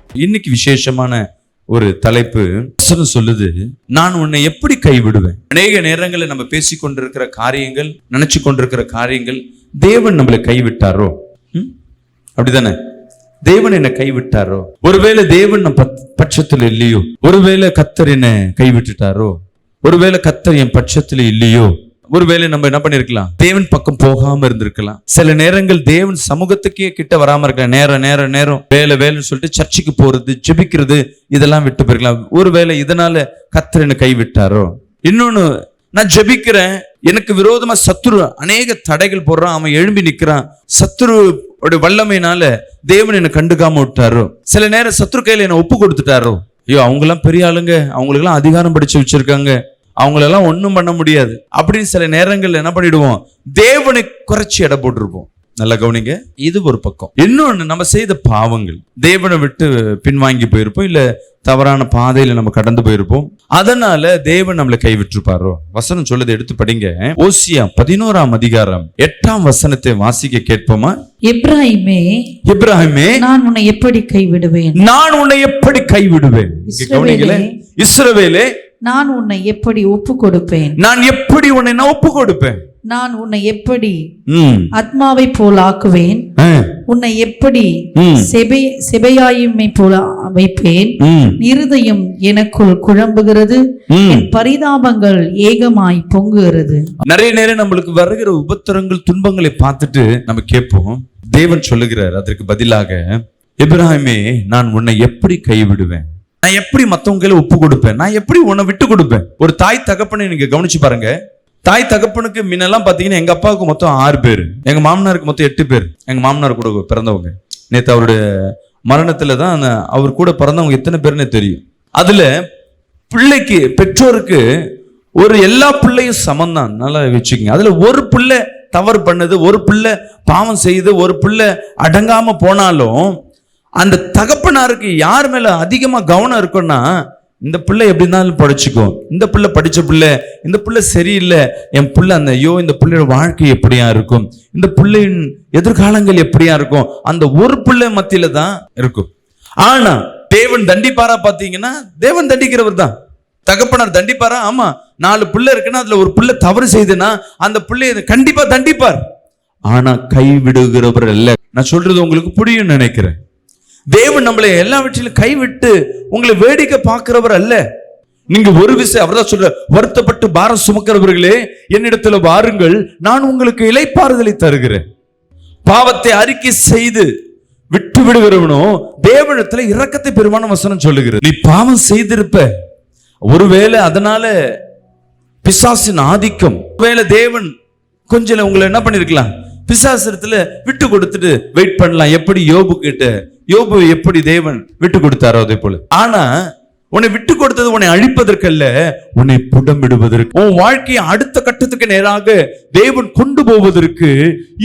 இன்னைக்கு விசேஷமான ஒரு தலைப்பு சொல்லுது, நான் உன்னை எப்படி கைவிடுவேன். அநேக நேரங்களில் நம்ம பேசிக்கொண்டிருக்கிற காரியங்கள், நினைச்சு கொண்டிருக்கிற காரியங்கள், தேவன் நம்மளை கைவிட்டாரோ? அப்படிதானே? தேவன் என்னை கைவிட்டாரோ? ஒருவேளை தேவன் நம் பட்சத்தில் இல்லையோ? ஒருவேளை கர்த்தர் என்னை கைவிட்டுட்டாரோ? ஒருவேளை கர்த்தர் என் பட்சத்தில் இல்லையோ? ஒருவேளை நம்ம என்ன பண்ணிருக்கலாம், தேவன் பக்கம் போகாம இருந்திருக்கலாம். சில நேரங்கள் தேவன் சமூகத்துக்கே கிட்ட வராம இருக்கலாம். நேரம் வேலைன்னு சொல்லிட்டு சர்ச்சுக்கு போறது, ஜெபிக்கிறது, இதெல்லாம் விட்டு போயிருக்கலாம். ஒருவேளை இதனால கர்த்தர் என்னை கைவிட்டாரோ? இன்னொன்னு, நான் ஜெபிக்கிறேன், எனக்கு விரோதமா சத்துரு அநேக தடைகள் போடுறான், அவன் எழும்பி நிக்கிறான், சத்துரு வல்லமையினால தேவன் என்னை கண்டுக்காம விட்டாரோ? சில நேரம் சத்துரு கையில என்னை ஒப்பு கொடுத்துட்டாரோ? ஐயோ, அவங்கெல்லாம் பெரிய ஆளுங்க, அவங்களுக்கெல்லாம் அதிகாரம் படிச்சு வச்சிருக்காங்க, அவங்களெல்லாம் ஒன்றும் பண்ண முடியாது அப்படின்னு சில நேரங்கள்ல என்ன பண்ணிடுவோம், தேவனை குறைச்சி எடை போட்டிருப்போம். நல்லா கவனிங்க, இது ஒரு பக்கம். இன்னொன்னு, நம்ம செய்த பாவங்கள், தேவனை விட்டு பின்வாங்கி போயிருப்போம், இல்ல தவறான பாதையில நம்ம கடந்து போயிருப்போம், அதனால தேவன் நம்மளை கைவிட்டிருப்பாரோ? வசனம் சொல்லுது, எடுத்து படிங்க. ஓசியா 11ஆம் அதிகாரம் 8ஆம் வசனத்தை வாசிக்க கேட்போமா? எப்பிராயீமே, நான் உன்னை எப்படி கைவிடுவேன்? நான் உன்னை எப்படி கைவிடுவேன்? இஸ்ரவேலே, நான் உன்னை எப்படி ஒப்பு கொடுப்பேன்? நான் எப்படி உன்னை ஒப்பு கொடுப்பேன்? நான் உன்னை எப்படி ஆத்மாவை போல ஆக்குவேன்? உன்னை எப்படி செபையாயுமை போல வைப்பேன்? இருதயம் எனக்குள் குழம்புகிறது, என் பரிதாபங்கள் ஏகமாய் பொங்குகிறது. நிறைய நேரம் நம்மளுக்கு வருகிற உபத்திரங்கள், துன்பங்களை பார்த்துட்டு நம்ம கேட்போம். தேவன் சொல்லுகிறார் அதற்கு பதிலாக, எப்பிராயீமே, நான் உன்னை எப்படி கைவிடுவேன்? நான் எப்படி மத்தவங்களை ஒப்பு கொடுப்பேன்? நான் எப்படி உன்னை விட்டு கொடுப்பேன்? ஒரு தாய் தகப்பனை நீங்க கவனிச்சு பாருங்க. தாய் தகப்பனுக்கு முன்னெல்லாம் பாத்தீங்கன்னா, எங்க அப்பாவுக்கு மொத்தம் 6 பேர், எங்க மாமனாருக்கு மொத்தம் 8 பேர். எங்க மாமனார் கூட பிறந்தவங்க, நேத்து அவருடைய மரணத்துல தான் அவர் கூட பிறந்தவங்க எத்தனை பேர்னு தெரியும். அதுல பிள்ளைக்கு, பெற்றோருக்கு ஒரு எல்லா பிள்ளையும் சமந்தான், நல்லா வச்சுக்கோங்க. அதுல ஒரு பிள்ளை தவறு பண்ணது, ஒரு பிள்ளை பாவம் செய்து, ஒரு பிள்ளை அடங்காம போனாலும் அந்த தகப்பனாருக்கு யார் மேல அதிகமா கவனம் இருக்குன்னா, இந்த பிள்ளை எப்படி இருந்தாலும் படிச்சுக்கும், இந்த பிள்ளை படிச்ச பிள்ளை, இந்த பிள்ளை சரியில்லை, என் பிள்ளை அந்த இந்த பிள்ளையோட வாழ்க்கை எப்படியா இருக்கும், இந்த பிள்ளையின் எதிர்காலங்கள் எப்படியா இருக்கும், அந்த ஒரு பிள்ளை மத்தியில தான் இருக்கும். ஆனா தேவன் தண்டிப்பாரா? பாத்தீங்கன்னா தேவன் தண்டிக்கிறவர் தான். தகப்பனார் தண்டிப்பாரா? ஆமா. 4 பிள்ளை இருக்குன்னா அதுல ஒரு பிள்ளை தவறு செய்துன்னா அந்த பிள்ளைய கண்டிப்பா தண்டிப்பார். ஆனா கைவிடுகிறவர் அல்ல. நான் சொல்றது உங்களுக்கு புரியும் நினைக்கிறேன். தேவன் நம்மளை எல்லாவற்றிலும் கைவிட்டு உங்களை வேடிக்கை பார்க்கிறவர் அல்ல. நீங்க ஒரு விஷயம் அவர்தான் சொல்ற, வருத்தப்பட்டு பாரம் சுமக்கிறவர்களே என்னிடத்துல வாருங்கள், நான் உங்களுக்கு இளைப்பாறுதலை தருகிறேன். பாவத்தை அறிக்கை செய்து விட்டு விடுகிறவனோ தேவனிடத்துல இரக்கத்தை பெறுவான வசனம் சொல்லுகிறது. நீ பாவம் செய்திருப்ப, ஒருவேளை அதனால பிசாசின் ஆதிக்கம், ஒருவேளை தேவன் கொஞ்சம் உங்களை என்ன பண்ணிருக்கலாம், பிசாசத்துல விட்டு கொடுத்துட்டு வெயிட் பண்ணலாம். எப்படி யோபு கிட்ட, யோபு எப்படி தேவன் விட்டு கொடுத்தாரோ அதே போல. ஆனா உன்னை விட்டு கொடுத்தது உன்னை அழிப்பதற்கல்ல, உன்னை புடமிடுவதற்கு, உன் வாழ்க்கையை அடுத்த கட்டத்துக்கு நேராக தேவன் கொண்டு போவதற்கு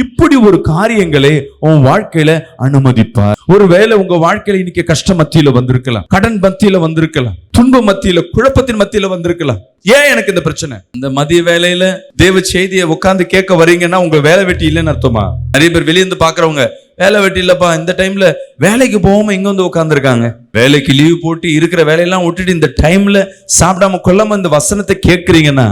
இப்படி ஒரு காரியங்களை உன் வாழ்க்கையில அனுமதிப்பார். ஒருவேளை உங்க வாழ்க்கையில இன்னைக்கு கஷ்ட மத்தியில வந்திருக்கலாம், கடன் மத்தியில வந்திருக்கலாம், துன்ப மத்தியில, குழப்பத்தின் மத்தியில வந்திருக்கலாம். ஏன் எனக்கு இந்த பிரச்சனை? இந்த மதிய வேலையில தேவ செய்தியை உட்கார்ந்து கேட்க வரீங்கன்னா உங்க வேலை வெட்டி இல்லைன்னு அர்த்தமா? நிறைய பேர் வெளியே இருந்து பாக்குறவங்க, வேலை வெட்டி இல்லப்பா, இந்த டைம்ல வேலைக்கு போகாம இங்க வந்து உட்கார்ந்து இருக்காங்க, வேலைக்கு லீவ் போட்டு இருக்கிற வேலையெல்லாம் விட்டுட்டு இந்த டைம்ல சாப்பிடாம கொள்ளாம இந்த வசனத்தை கேட்கிறீங்கன்னா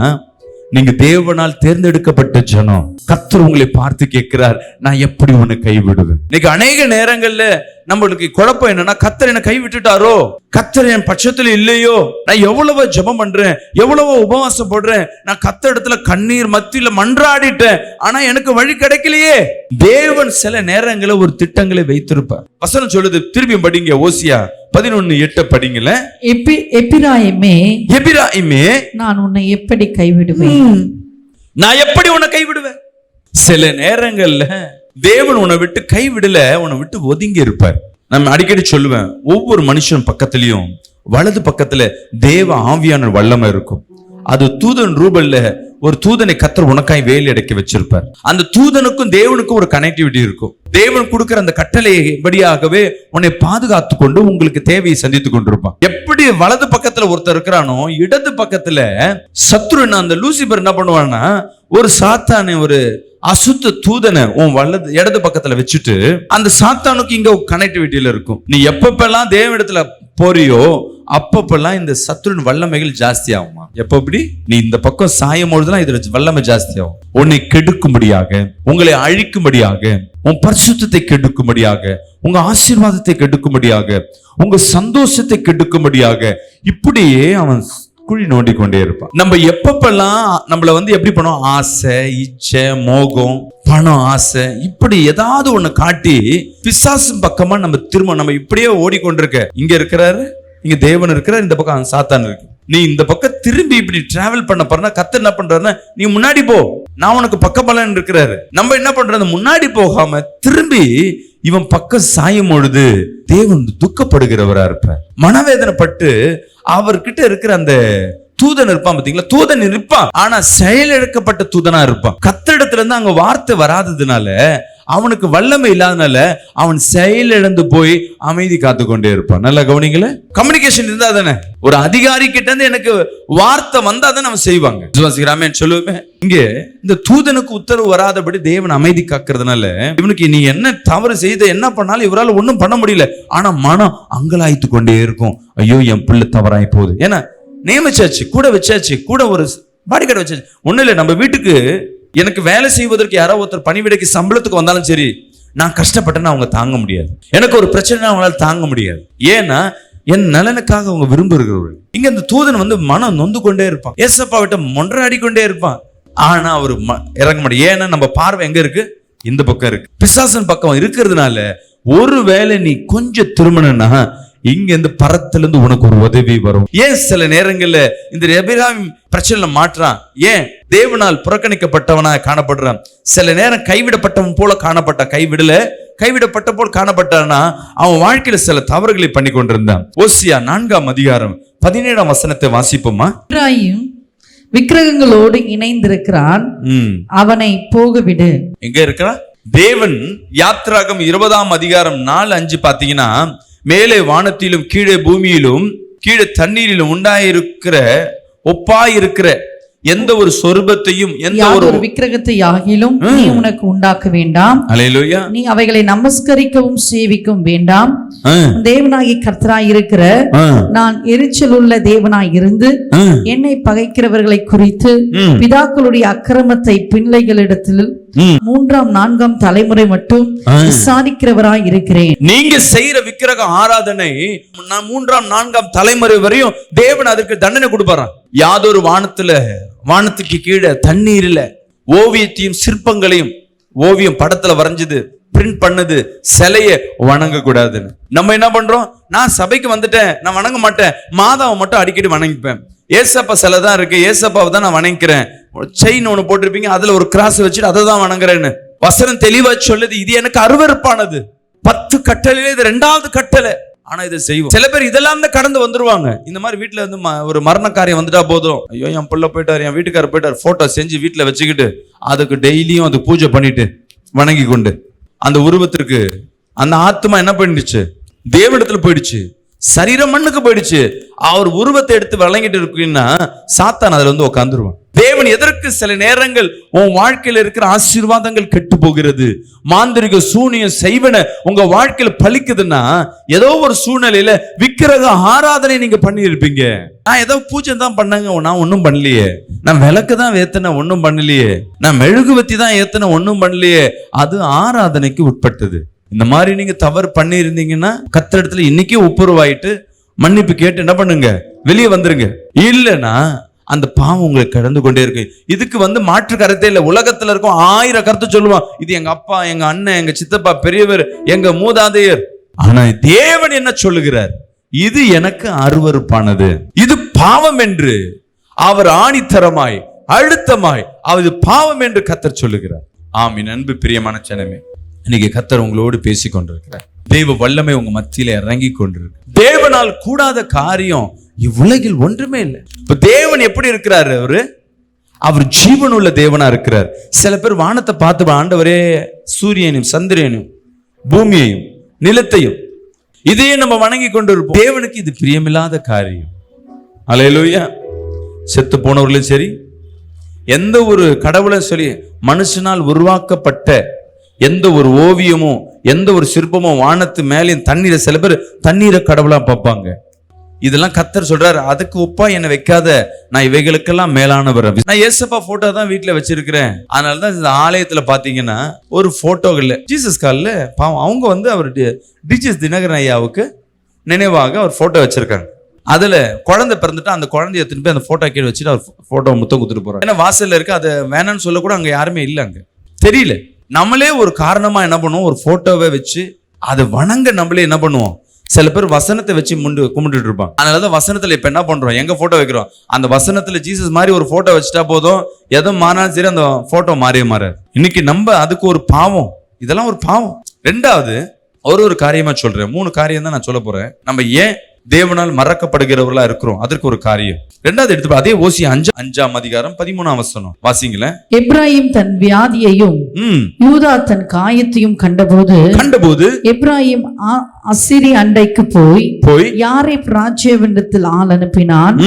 நீங்க தேவனால் தேர்ந்தெடுக்கப்பட்ட ஜனம். கர்த்தர் உங்களை பார்த்து கேட்கிறார், நான் எப்படி உன்னை கைவிடுவேன்? இன்னைக்கு அநேக நேரங்கள்ல நம்மளுக்கு குழப்பம் என்னன்னா, கர்த்தர் என்ன கை விட்டுட்டாரோ, கர்த்தர் என் பட்சத்துல இல்லையோ, நான் எவ்வளவோ ஜெபம் பண்றேன், எவ்வளவோ உபவாசம் போடுறேன், நான் கர்த்தர் இடத்துல கண்ணீர் மத்தியில மன்றாடிட்டேன், ஆனா எனக்கு வழி கிடைக்கலையே. தேவன் சில நேரங்களை ஒரு திட்டங்களை வைத்திருப்பார். வசனம் சொல்லுது, திரும்பி படிங்க, ஓசியா 11:8 படிங்கல. எப்பிராயீமே, நான் உன்னை எப்படி கைவிடுவேன்? நான் எப்படி உன்னை கைவிடுவேன்? சில நேரங்கள்ல தேவன் உன்னை விட்டு கைவிடல, உன்னை விட்டு ஒதுங்கி இருப்பார். நம்ம அடிக்கடி சொல்லுவேன், ஒவ்வொரு மனுஷன் பக்கத்திலையும் வலது பக்கத்துல தேவ ஆவியான வல்லமை இருக்கும். அது தூதன் ரூபல்ல ஒரு தூதனை கர்த்தர் உனக்காய் வேலை அடக்கி வச்சிருப்பார். அந்த தூதனுக்கும் தேவனுக்கும் ஒரு கனெக்டிவிட்டி இருக்கும். தேவன் கொடுக்கிற அந்த கட்டளை படியாகவே உன்னை பாதுகாத்து கொண்டு உங்களுக்கு தேவையை சந்தித்து கொண்டிருப்பான். எப்படி வலது பக்கத்துல ஒருத்தர் இருக்கிறானோ, இடது பக்கத்துல சத்ரு அந்த லூசிபர் என்ன பண்ணுவான்னா, ஒரு சாத்தானே, ஒரு அசுத்த தூதனை உன் இடது பக்கத்துல வச்சுட்டு அந்த சாத்தானுக்கு இங்க கனெக்டிவிட்டியில இருக்கும். நீ எப்பப்பெல்லாம் தேவனிடத்துல போறியோ அப்பப்பெல்லாம் இந்த சத்துருவின் வல்லமைகள் ஜாஸ்தி ஆகுமா? எப்ப எப்படி நீ இந்த பக்கம் சாயும் பொழுதுலாம் இதுல வல்லமை ஜாஸ்தி ஆகும். உன்னை கெடுக்கும்படியாக, உங்களை அழிக்கும்படியாக, உன் பரிசுத்தத்தை கெடுக்கும்படியாக, உங்க ஆசீர்வாதத்தை கெடுக்கும்படியாக, உங்க சந்தோஷத்தை கெடுக்கும்படியாக இப்படியே அவன் குழி நோண்டி கொண்டே இருப்பான். நம்ம எப்பப்பெல்லாம் நம்மள எப்படி பண்ணுவோம், ஆசை, இச்சை, மோகம், பணம், ஆசை, இப்படி ஏதாவது ஒண்ணு காட்டி பிசாசு பக்கமா நம்ம இப்படியே ஓடிக்கொண்டிருக்க. இங்க இருக்கிறாரு, இங்க தேவன் இருக்கிறார், இந்த பக்கம் சாத்தான் இருக்கு. நீ இந்த பக்கம் திரும்பி இப்படி டிராவல் பண்ண போறனா கர்த்தர் என்ன பண்றாருன்னா, நீ முன்னாடி போ, நான் உனக்கு பக்கபலன் இருக்கிறாரு. நம்ம என்ன பண்றது, முன்னாடி போகாம திரும்பி இவன் பக்கம் சாயும் பொழுது தேவன் துக்கப்படுகிறவரா இருப்பார். மனவேதனைப்பட்டு அவர்கிட்ட இருக்கிற அந்த தூதன் இருப்பான் பாத்தீங்களா, தூதன் இருப்பான், ஆனா செயலிழக்கப்பட்ட தூதனா இருப்பான். கர்த்தரிடத்துல இருந்து அங்க வார்த்தை வராததுனால, அவனுக்கு வல்லமை இல்லாதனால அவன் செயலிழந்து போய் அமைதி காத்து கொண்டே இருப்பான். நல்லா கவனிங்கள, கம்யூனிகேஷன் இருந்தா தானே, ஒரு அதிகாரி கிட்ட இருந்து எனக்கு வார்த்தை வந்தா தானே அவன் செய்வாங்க. விசுவாசிக்கிறாமே சொல்லுவேன். இங்க இந்த தூதனுக்கு உத்தரவு வராதபடி தேவன் அமைதி காக்கிறதுனால இவனுக்கு நீ என்ன தவறு செய்த என்ன பண்ணாலும் இவரால் ஒன்றும் பண்ண முடியல. ஆனா மனம் அங்கலாய்த்து கொண்டே இருக்கும், ஐயோ என் பிள்ளை தவறாய் போகுது. ஏன்னா நியமிச்சாச்சு, கூட வச்சாச்சு, கூட ஒரு பாடிகார்டு வச்சாச்சு. ஒண்ணு இல்லை, நம்ம வீட்டுக்கு எனக்கு வேலை செய்வதற்கு யாரோ ஒருத்தர் பணிவிடைக்கு சம்பளத்துக்கு வந்தாலும் சரி, நான் கஷ்டப்பட்டேன்னா அவங்க தாங்க முடியாது. எனக்கு ஒரு பிரச்சனை அவங்களால தாங்க முடியாது. ஏன்னா என் நலனுக்காக அவங்க விரும்புகிறவர்கள். இங்க இந்த தூதன் மனம் நொந்து கொண்டே இருப்பான், ஏசப்பா விட்ட மொன்றாடி கொண்டே இருப்பான். ஆனா அவர் இறங்க மாட்டார். ஏன்னா நம்ம பார்வை எங்க இருக்கு, இந்த பக்கம் இருக்கு. பிசாசன் பக்கம் இருக்கிறதுனால ஒருவேளை நீ கொஞ்சம் திருமணம்னா இங்க இந்த பரத்துல இருந்து உனக்கு ஒரு உதவி வரும். ஏன் சில நேரங்கள்ல இந்த எபிராம் பிரச்சனை மாற்றான்? ஏன் தேவனால் புறக்கணிக்கப்பட்டவனா காணப்படுறான்? சில நேரம் கைவிடப்பட்டவன் போல காணப்பட்டான். கைவிடப்பட்ட போல் காணப்பட்டான்னா அவன் வாழ்க்கையில சில தவறுகளை பண்ணி கொண்டிருந்தான். ஓசியா 4ஆம் அதிகாரம் 17ஆம் வசனத்தை வாசிப்போமா. விக்கிரகங்களோடு இணைந்திருக்கிறான், அவனை போகவிடு. எங்க இருக்கிறான் தேவன்? யாத்ராகம் 20ஆம் அதிகாரம் 4-5 பாத்தீங்கன்னா, மேலே வானத்திலும் கீழே பூமியிலும் கீழே தண்ணீரிலும் உண்டாயிருக்கிற ஒப்பாயிருக்கிற எந்த ஒரு சொரூபத்தையும் எந்த ஒரு விக்கிரகத்தை ஆகிலும் நீ உனக்கு உண்டாக்க வேண்டாம். அல்லேலூயா. நீ அவைகளை நமஸ்கரிக்கவும் சேவிக்கவும் வேண்டாம். தேவனாகிய கர்த்தராய் இருக்கிற நான் எரிச்சல் உள்ள தேவனாய் இருந்து என்னை பகைக்கிறவர்களை குறித்து பிதாக்களுடைய அக்கிரமத்தை பிள்ளைகளிடத்தில் 3ஆம் 4ஆம் தலைமுறை மட்டும் விசாரிக்கிறவராய் இருக்கிறேன். நீங்க செய்யற விக்கிரக ஆராதனை 3ஆம் 4ஆம் தலைமுறை வரையும் தேவன் அதற்கு தண்டனை கொடுப்பாராம். யாதொரு வானத்துக்கு கீழே தண்ணீர்ல ஓவியத்தையும் சிற்பங்களையும், ஓவியம் படத்துல வரைஞ்சது பிரிண்ட் பண்ணது சிலைய வணங்க கூடாதுன்னு நம்ம என்ன பண்றோம்? நான் சபைக்கு வந்துட்டேன், நான் வணங்க மாட்டேன், மாதாவை மட்டும் அடிக்கடி வணங்கிப்பேன். ஏசப்பா சிலை தான் இருக்கு, ஏசப்பாவை தான் நான் வணங்கிக்கிறேன். செயின் ஒண்ணு போட்டிருப்பீங்க, அதுல ஒரு கிராஸ் வச்சுட்டு அதை தான் வணங்குறேன்னு வசனம் தெளிவா சொல்லுது. இது எனக்கு அருவருப்பானது. 10 கட்டளையில இது 2வது கட்டளை. ஆனா இதை செய்வோம். சில பேர் இதெல்லாம் தான் கடந்து வந்துருவாங்க. இந்த மாதிரி வீட்டுல ஒரு மரண காரியம் வந்துட்டா போதும், ஐயோ என் பிள்ளை போயிட்டாரு, என் வீட்டுக்காரர் போயிட்டாரு, போட்டோ செஞ்சு வீட்டுல வச்சுக்கிட்டு அதுக்கு டெய்லியும் அது பூஜை பண்ணிட்டு வணங்கி கொண்டு அந்த உருவத்திற்கு அந்த ஆத்மா என்ன பண்ணிடுச்சு? தேவனிடத்துல போயிடுச்சு, சரீரம் மண்ணுக்கு போயிடுச்சு. அவர் உருவத்தை எடுத்து வழங்கிட்டு இருக்குன்னா சாத்தான் அதுல உட்காந்துருவான். தேவன் எதற்கு சில நேரங்கள் உன் வாழ்க்கையில இருக்கிற ஆசீர்வாதங்கள் கெட்டு போகிறது, மாந்திரிக சூனியம் செய்வன உங்க வாழ்க்கையில பலிக்குதுன்னா ஏதோ ஒரு சூழ்நிலையில விக்கிரக ஆராதனை நீங்க பண்ணி இருப்பீங்க. நான் ஏதோ பூஜை தான் பண்ணாங்க, நான் ஒன்னும் பண்ணலையே, நான் விளக்கு தான் ஏத்தன ஒன்னும் பண்ணலையே, நான் மெழுகுவத்தி தான் ஏத்தன ஒன்னும் பண்ணலையே, அது ஆராதனைக்கு உட்பட்டது. இந்த மாதிரி நீங்க தவறு பண்ணி இருந்தீங்கன்னா கர்த்தரிடத்துல இன்னைக்கே ஒப்புரவாயிட்டு மன்னிப்பு கேட்டு என்ன பண்ணுங்க, வெளியே வந்துருங்க. இல்லைன்னா அந்த பாவம் உங்களுக்கு கடந்து கொண்டே இருக்கு. இதுக்கு மாற்று கருத்தே இல்லை. உலகத்துல இருக்கும் 1000 கருத்து சொல்லுவான், இது எங்க அப்பா, எங்க அண்ணன், எங்க சித்தப்பா, பெரியவர், எங்க மூதாதையர். ஆனா தேவன் என்ன சொல்லுகிறார்? இது எனக்கு அருவருப்பானது, இது பாவம் என்று அவர் ஆணித்தரமாய் அழுத்தமாய் அது பாவம் என்று கர்த்தர் சொல்லுகிறார். ஆமீன். அன்பு பிரியமான ஜனமே, இன்னைக்கு கர்த்தர் உங்களோடு பேசி கொண்டிருக்கிறார். தெய்வ வல்லமை உங்க மத்தியில இறங்கி கொண்டிருக்கு. தேவனால் கூடாத காரியம் இவ்வுலகில் ஒன்றுமே இல்லை. இப்ப தேவன் எப்படி இருக்கிறாரு? அவர் ஜீவனுள்ள தேவனா இருக்கிறார். சில பேர் வானத்தை பார்த்து, ஆண்டவரே சூரியனையும் சந்திரனையும் பூமியையும் நிலத்தையும் இதையே நம்ம வணங்கி கொண்டு இருப்போம். தேவனுக்கு இது பிரியமில்லாத காரியம். அல்லேலூயா. செத்து போனவர்களும் சரி, எந்த ஒரு கடவுளை சொல்லி மனுஷனால் உருவாக்கப்பட்ட எந்த ஒரு ஓவியமோ எந்த ஒரு சிற்பமோ வானத்து மேலேயும் தண்ணீரை சில பேர் தண்ணீரை கடவுளா பார்ப்பாங்க. இதெல்லாம் கர்த்தர் சொல்றாரு, அதுக்கு ஒப்பா என்னை வைக்காத, நான் இவைகளுக்கெல்லாம் மேலானவர். நான் ஏசப்பா போட்டோ தான் வீட்டுல வச்சிருக்கிறேன். அதனாலதான் இந்த ஆலயத்துல பாத்தீங்கன்னா ஒரு போட்டோகள்ல ஜீசஸ் காலில் பாவம் அவங்க அவர் டிஜிஎஸ் தினகரன் ஐயாவுக்கு நினைவாக அவர் போட்டோ வச்சிருக்காங்க. அதுல குழந்தை பிறந்துட்டா அந்த குழந்தைய திருப்பி அந்த போட்டோ கீழே வச்சுட்டு அவர் போட்டோ முத்தம் கொடுத்துட்டு போறாரு. ஏன்னா வாசல்ல இருக்கு, அதை வேணான்னு சொல்ல கூட அங்க யாருமே இல்லை, அங்க தெரியல. நம்மளே ஒரு காரணமா என்ன பண்ணுவோம், ஒரு போட்டோவை வச்சு அதை வணங்க நம்மளே என்ன பண்ணுவோம். சில பேர் வசனத்தை வச்சு கும்பிட்டுட்டு இருப்பாங்க. அதனாலதான் வசனத்துல இப்ப என்ன பண்றோம், எங்க போட்டோ வைக்கிறோம், அந்த வசனத்துல ஜீசஸ் மாதிரி ஒரு போட்டோ வச்சுட்டா போதும், எதோ மாறினாலும் சரி அந்த போட்டோ மாறாது. இன்னைக்கு நம்ம அதுக்கு ஒரு பாவம், இதெல்லாம் ஒரு பாவம். ரெண்டாவது ஒரு காரியமா சொல்றேன், 3 காரியம் தான் நான் சொல்ல போறேன். நம்ம ஏன் தேவனால் மறக்கப்படுகிறவர்களா இருக்கிறோம், அதற்கு ஒரு காரியம். ரெண்டாவது எடுத்து அதே ஓசியா 5ஆம் அதிகாரம் 13ஆம் வசனம் வாசிங்களேன். எப்ராயிம் தன் வியாதியையும் யூதா தன் காயத்தையும் கண்டபோது எப்ராயிம் அசிரி அண்டைக்கு போய் யாரை ராஜ்யவிடத்தில் ஆள் அனுப்பினான்.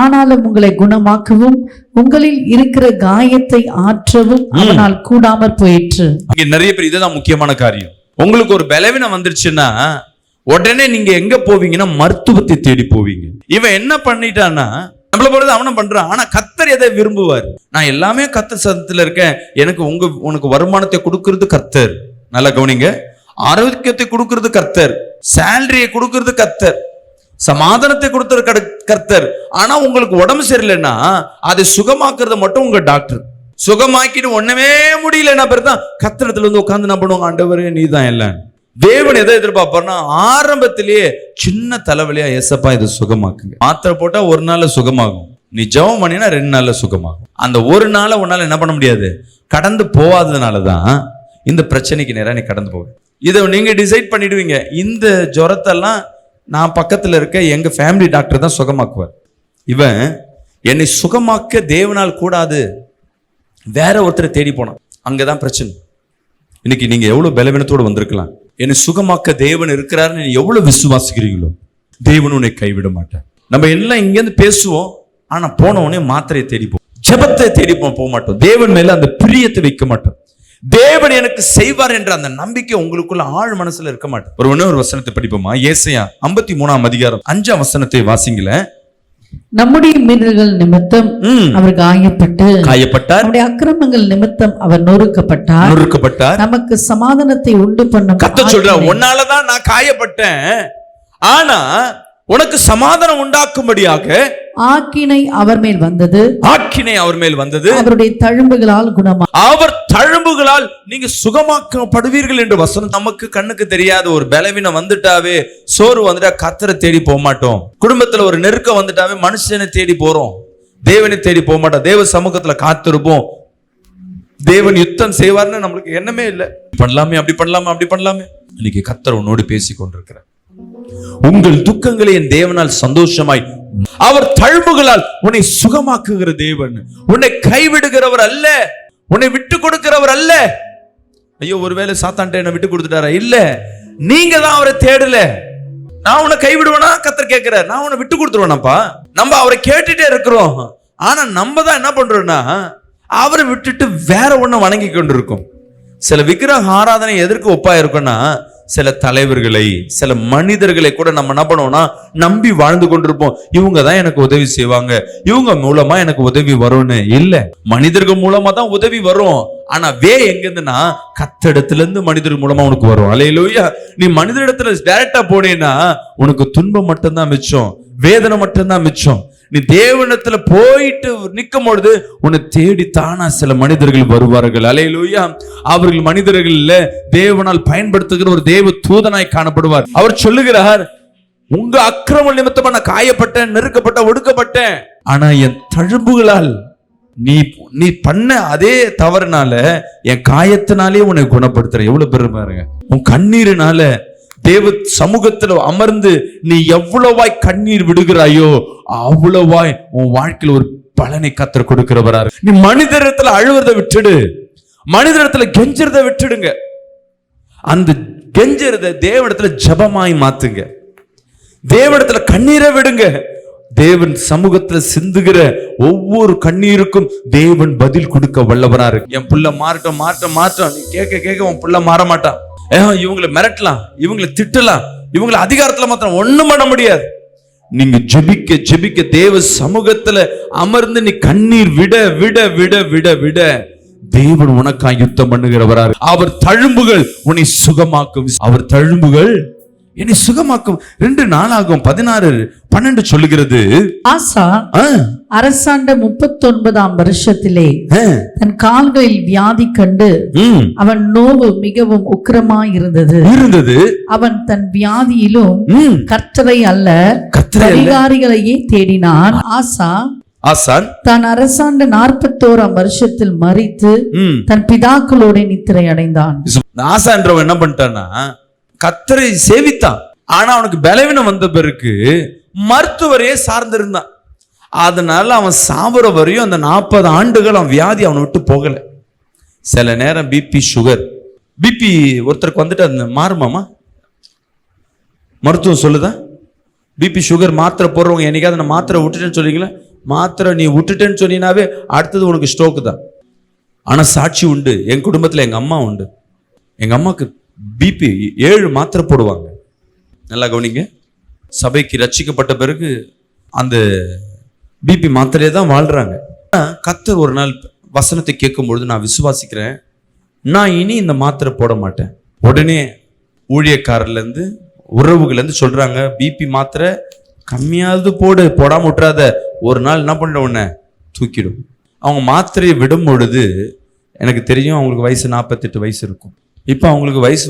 ஆனாலும் உங்களை குணமாக்கவும் உங்களில் இருக்கிற காயத்தை ஆற்றவும் அவனால் கூடாமற் போயிற்று. நிறைய பேர் இதுதான் முக்கியமான காரியம். உங்களுக்கு ஒரு பலவீனம் வந்துருச்சுன்னா உடனே நீங்க எங்க போவீங்கன்னா மருத்துவத்தை தேடி போவீங்க. இவன் என்ன பண்ணிட்டான்னா நம்மள போறது அவனை பண்றான். ஆனா கர்த்தர் எதை விரும்புவார், நான் எல்லாமே கர்த்தர் சத்தத்துல இருக்கேன், எனக்கு உனக்கு வருமானத்தை கொடுக்கறது கர்த்தர். நல்லா கவனிங்க, ஆரோக்கியத்தை கொடுக்கறது கர்த்தர், சேலரியை கொடுக்கறது கர்த்தர், சமாதானத்தை கொடுத்தது கர்த்தர். ஆனா உங்களுக்கு உடம்பு சரியில்லைன்னா அதை சுகமாக்குறது மட்டும் உங்க டாக்டர். சுகமாக்கிட்டு ஒண்ணுமே முடியலன்னா பேர் தான் கர்த்தரத்துல வந்து உட்கார்ந்து என்ன பண்ணுவாங்க, ஆண்டவரே நீ தான் எல்லாம். தேவன் எதை எதிர்பார்ப்பார்னா ஆரம்பத்திலேயே சின்ன தலைவலியா ஏசப்பா இது சுகமாக்குங்க. மாத்திரை போட்டா ஒரு நாள்ல சுகமாகும், நீ ஜெபம் பண்ணினா 2 நாள்ல சுகமாகும். அந்த ஒரு நாள உன்னால என்ன பண்ண முடியாது, கடந்து போவாததுனாலதான் இந்த பிரச்சனைக்கு நேரா நீ கடந்து போக. இதை நீங்க டிசைட் பண்ணிடுவீங்க, இந்த ஜுரத்தெல்லாம் நான் பக்கத்துல இருக்க எங்க ஃபேமிலி டாக்டர் தான் சுகமாக்குவார். இவன் என்னை சுகமாக்க தேவனால் கூடாது, வேற ஒருத்தரை தேடி போனான். அங்கதான் பிரச்சனை. இன்னைக்கு நீங்க எவ்வளவு பலவீனத்தோடு வந்திருக்கலாம், என்னை சுகமாக்க தேவன் இருக்கிறாருன்னு நீ எவ்வளவு விசுவாசிக்கிறீங்களோ தேவன் உன்னை கைவிட மாட்டார். நம்ம எல்லாம் இங்கேருந்து பேசுவோம், ஆனா போன உடனே மாத்திரையை தேடிப்போம், ஜெபத்தை தேடிப்போம், போக மாட்டோம். தேவன் மேல அந்த பிரியத்தை வைக்க மாட்டோம். தேவன் எனக்கு செய்வார் என்ற அந்த நம்பிக்கை உங்களுக்குள்ள ஆழ் மனசுல இருக்க மாட்டோம். ஒரு வசனத்தை படிப்போமா, ஏசாயா 53ஆம் அதிகாரம் 5ஆம் வசனத்தை வாசிங்கள. நம்முடைய மீறல்கள் நிமித்தம் அவர் காயப்பட்டார், நம்முடைய அக்கிரமங்கள் நிமித்தம் அவர் நொறுக்கப்பட்டார். நமக்கு சமாதானத்தை உண்டு பண்ணும். கர்த்தர் சொல்றார், உன்னாலதான் நான் காயப்பட்டேன், ஆனா உனக்கு சமாதானம் உண்டாக்கும்படியாக ஆக்கினை அவர் மேல் வந்தது, அவருடைய தழும்புகளால் அவர் தழும்புகளால் நீங்க சுகமாக்கப்படுவீர்கள் என்று வசனம். நமக்கு கண்ணுக்கு தெரியாத ஒரு பலவீனம் வந்துட்டாவே, சோறு வந்துட்டா கர்த்தரை தேடி போக மாட்டோம். குடும்பத்துல ஒரு நெருக்கம் வந்துட்டாவே மனுஷனை தேடி போறோம், தேவனை தேடி போக மாட்டோம். தேவ சமூகத்துல காத்திருப்போம், தேவன் யுத்தம் செய்வார்னு நம்மளுக்கு எண்ணமே இல்லை. பண்ணலாமே, அப்படி பண்ணலாமே. இன்னைக்கு கர்த்தர் உன்னோடு பேசி கொண்டிருக்கிறார். உங்கள் துக்கங்களை என் தேவனால் சந்தோஷமாய், அவர் தழும்புகளால் உன்னை சுகமாக்குகிற தேவன், உன்னை கைவிடுகிறவர் அல்ல, உன்னை விட்டு கொடுக்கிறவர் அல்ல. ஐயோ ஒருவேளை சாத்தான்ட்ட என்ன விட்டு கொடுத்துட்டாரா, இல்ல, நீங்க தான் அவரை தேடல. நான் உன்னை கைவிடுவேனா கர்த்தர் கேட்கிறார், நான் உன்னை விட்டு கொடுத்துருவேனாப்பா. நம்ம அவரை கேட்டுட்டே இருக்கிறோம், ஆனா நம்ம தான் என்ன பண்றோம்னா அவரை விட்டுட்டு வேற ஒண்ணு வணங்கி கொண்டு இருக்கோம். சில விக்கிரக ஆராதனை எதற்கு ஒப்பா இருக்கும்னா, சில தலைவர்களை, சில மனிதர்களை கூட நம்ம என்ன பண்ணுவோம்னா நம்பி வாழ்ந்து கொண்டிருப்போம். இவங்க தான் எனக்கு உதவி செய்வாங்க, இவங்க மூலமா எனக்கு உதவி வரும்னு. இல்ல, மனிதர்கள் மூலமா தான் உதவி வரும், ஆனா எங்க இருந்துன்னா கர்த்தரிடத்துல இருந்து மனிதர்கள் மூலமா உனக்கு வரும். அல்லேலூயா. நீ மனிதரிடத்துல டைரக்டா போனேன்னா உனக்கு துன்பம் மட்டும்தான் மிச்சம், வேதனை மட்டும்தான் மிச்சம். நீ தேவனிடத்துல போயிட்டு நிற்கும் பொழுது உன்னை தேடி தானா சில மனிதர்கள் வருவார்கள். அல்லேலூயா. அவர்கள் மனிதர்கள் இல்ல, தேவனால் பயன்படுத்துகிற ஒரு தேவ தூதனாய் காணப்படுவார். அவர் சொல்லுகிறார், உங்க அக்கிரம நிமித்தமா நான் காயப்பட்டேன், நெருக்கப்பட்ட, ஒடுக்கப்பட்டேன், ஆனா என் தழும்புகளால் நீ பண்ண அதே தவறுனால என் காயத்தினாலே உன்னை குணப்படுத்துற. எவ்வளவு பெருமை பாருங்க. உன் கண்ணீரினால தேவ சமூகத்துல அமர்ந்து நீ எவ்வளவாய் கண்ணீர் விடுகிறாயோ அவ்வளவாய் உன் வாழ்க்கையில் ஒரு பலனை கர்த்தர் கொடுக்கிறவரா. நீ மனிதரிடத்துல அழுவதை விட்டுடு, மனிதரிடத்துல கெஞ்சறதை விட்டுடுங்க. அந்த கெஞ்சறதை தேவனிடத்துல ஜெபமாய் மாத்துங்க, தேவனிடத்துல கண்ணீரை விடுங்க. தேவன் சமூகத்துல சிந்துகிற ஒவ்வொரு கண்ணீருக்கும் தேவன் பதில் கொடுக்க வல்லவரா இருக்கு. என் புள்ள மாற்றம் நீ கேட்க உன் புள்ள மாற மாட்டான். இவங்களை மிரட்டலாம், இவங்களை திட்டலாம், இவங்களை அதிகாரத்துல மாத்திரம் ஒண்ணும் பண்ண முடியாது. நீங்க ஜெபிக்க தேவ சமூகத்துல அமர்ந்து நீ கண்ணீர் விட விட விட விட விட தேவன் உனக்காய் யுத்தம் பண்ணுகிறவரா. அவர் தழும்புகள் உன்னை சுகமாக்கும். அவர் தழும்புகள் என்னை சுகமாக்கும். 2 நாளாகும் 16:12 சொல்லுகிறது. ஆசா அரசாண்ட 39ஆம் வருஷத்திலே தன் கால்களில் வியாதி கண்டு அவன் நோவு மிகவும் உக்கிரமாய் இருந்தது. அவன் தன் வியாதியிலும் கர்த்தரை அல்ல அதிகாரிகளையே தேடினான். ஆசான் தான் அரசாண்ட 41ஆம் வருஷத்தில் மரித்து தன் பிதாக்களோட நித்திரை அடைந்தான். ஆசான்றவன் என்ன பண்ணிட்டான்னா கர்த்தரை சேவித்தான். ஆனா அவனுக்கு பலவீனம் வந்த பிறகு மருத்துவரையே சார்ந்திருந்தான். அதனால அவன் சாவர வரையும் அந்த 40 ஆண்டுகள் அவன் வியாதி அவனை விட்டு போகல. சில நேரம் பிபி சுகர் ஒருத்தருக்கு வந்துட்டு அது மாறுமாமா? மருத்துவம் சொல்லுதா? பிபி சுகர் மாத்திரை போடுறவங்க என்னைக்காவது நான் மாத்திரை விட்டுட்டேன்னு சொல்லிங்களா? மாத்திரை நீ விட்டுட்டேன்னு சொன்னீங்கன்னாவே அடுத்தது உனக்கு ஸ்ட்ரோக்கு தான். ஆனா சாட்சி உண்டு. என் குடும்பத்துல எங்க அம்மா உண்டு. எங்க அம்மாக்கு பிபி 7 மாத்திரை போடுவாங்க. நல்லா கவனிங்க. சபைக்கு ரட்சிக்கப்பட்ட பிறகு அந்த பிபி மாத்திரையே தான் வாழ்றாங்க. கர்த்தர் ஒரு நாள் வசனத்தை கேட்கும்பொழுது நான் விசுவாசிக்கிறேன், நான் இனி இந்த மாத்திரை போட மாட்டேன். உடனே ஊழியக்காரர்ல இருந்து உறவுகள் இருந்து சொல்றாங்க, பிபி மாத்திரை கம்மியாவது போடாம விட்டுறாத, ஒரு நாள் என்ன பண்ண உடனே தூக்கிடும். அவங்க மாத்திரையை விடும் பொழுது எனக்கு தெரியும் அவங்களுக்கு வயசு 48 வயசு இருக்கும். இப்போ அவங்களுக்கு வயசு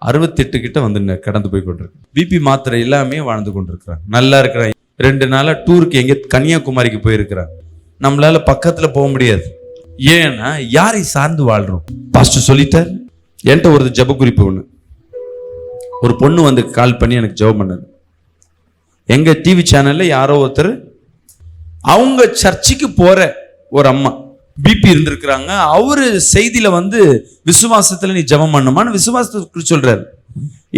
68 கிட்ட கடந்து போய் கொண்டிருக்கு. பிபி மாத்திரை எல்லாமே வாழ்ந்து கொண்டிருக்கிறாங்க, நல்லா இருக்கிறாங்க. 2 நாளா டூருக்கு எங்க கன்னியாகுமரிக்கு போயிருக்கிறாங்க. நம்மளால பக்கத்துல போக முடியாது. ஏன்னா யாரை சார்ந்து வாழ்றோம்? பாஸ்டர் சொல்லிட்டார். என்கிட்ட ஒரு ஜெப குறிப்பு ஒண்ணு. ஒரு பொண்ணு கால் பண்ணி எனக்கு ஜெபம் பண்ணது. எங்க டிவி சேனல்ல யாரோ ஒருத்தர் அவங்க சர்ச்சுக்கு போற ஒரு அம்மா பிபி இருந்திருக்கிறாங்க. அவரு செய்தியில விசுவாசத்துல நீ ஜெபம் பண்ணுமான்னு விசுவாசத்தை சொல்றாரு.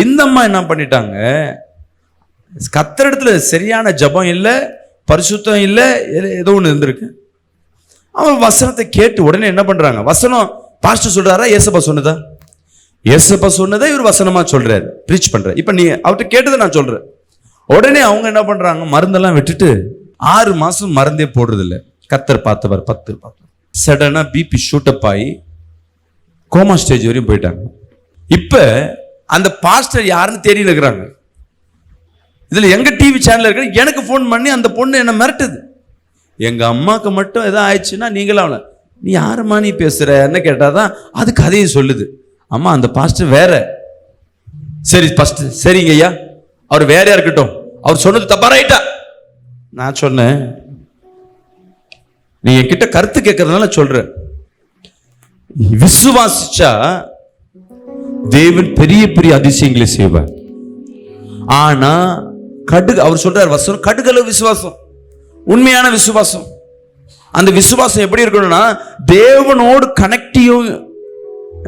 இந்த அம்மா என்ன பண்ணிட்டாங்க, கர்த்தரிடத்துல சரியான ஜெபம் இல்ல, பரிசுத்தம் இல்ல, ஏதோ ஒண்ணு இருந்திருக்கு. அவன் வசனத்தை கேட்டு உடனே என்ன பண்றாங்க, வசனம் பாஸ்டர் சொல்றாரா ஏசப்பா சொன்னதா? ஏசப்பா சொன்னதை இவர் வசனமா சொல்றாரு, பிரீச் பண்ற. இப்ப நீ அவர்கிட்ட கேட்டதை நான் சொல்றேன். உடனே அவங்க என்ன பண்றாங்க, மருந்தெல்லாம் விட்டுட்டு 6 மாசம் மருந்தே போடுறது இல்லை. கர்த்தர் பார்த்தவர் 10 சடனா பிபி ஷூட்டப் ஆகி கோமா ஸ்டேஜ் வரையும் போயிட்டாங்க. இப்ப அந்த பாஸ்டர் யாருன்னு தேடி இருக்கிறாங்க. இதுல எங்க டிவி சேனல் இருக்கு, எனக்கு போன் பண்ணி அந்த பொண்ணு என்ன மிரட்டுது. எங்க அம்மாக்கு மட்டும் எதாவது ஆயிடுச்சுன்னா நீங்களாம் நீ யாருமா நீ பேசுற என்ன கேட்டாதான் அது கதையை சொல்லுது. அம்மா அந்த பாஸ்டர் வேற. சரி பாஸ்டர், சரிங்க ஐயா, அவர் வேறையா இருக்கட்டும், அவர் சொன்னது தப்பா ரைட்டா? நான் சொன்னேன், நீ என்கிட்ட கருத்து கேட்கறதுனால சொல்ற. விசுவாசிச்சா தேவன் பெரிய பெரிய அதிசயங்களை செய்வார். ஆனா அவர் சொல்றார் வசனம், கடுகளவு விசுவாசம், உண்மையான விசுவாசம். அந்த விசுவாசம் எப்படி இருக்கணும்னா தேவனோடு கனெக்டிவ்.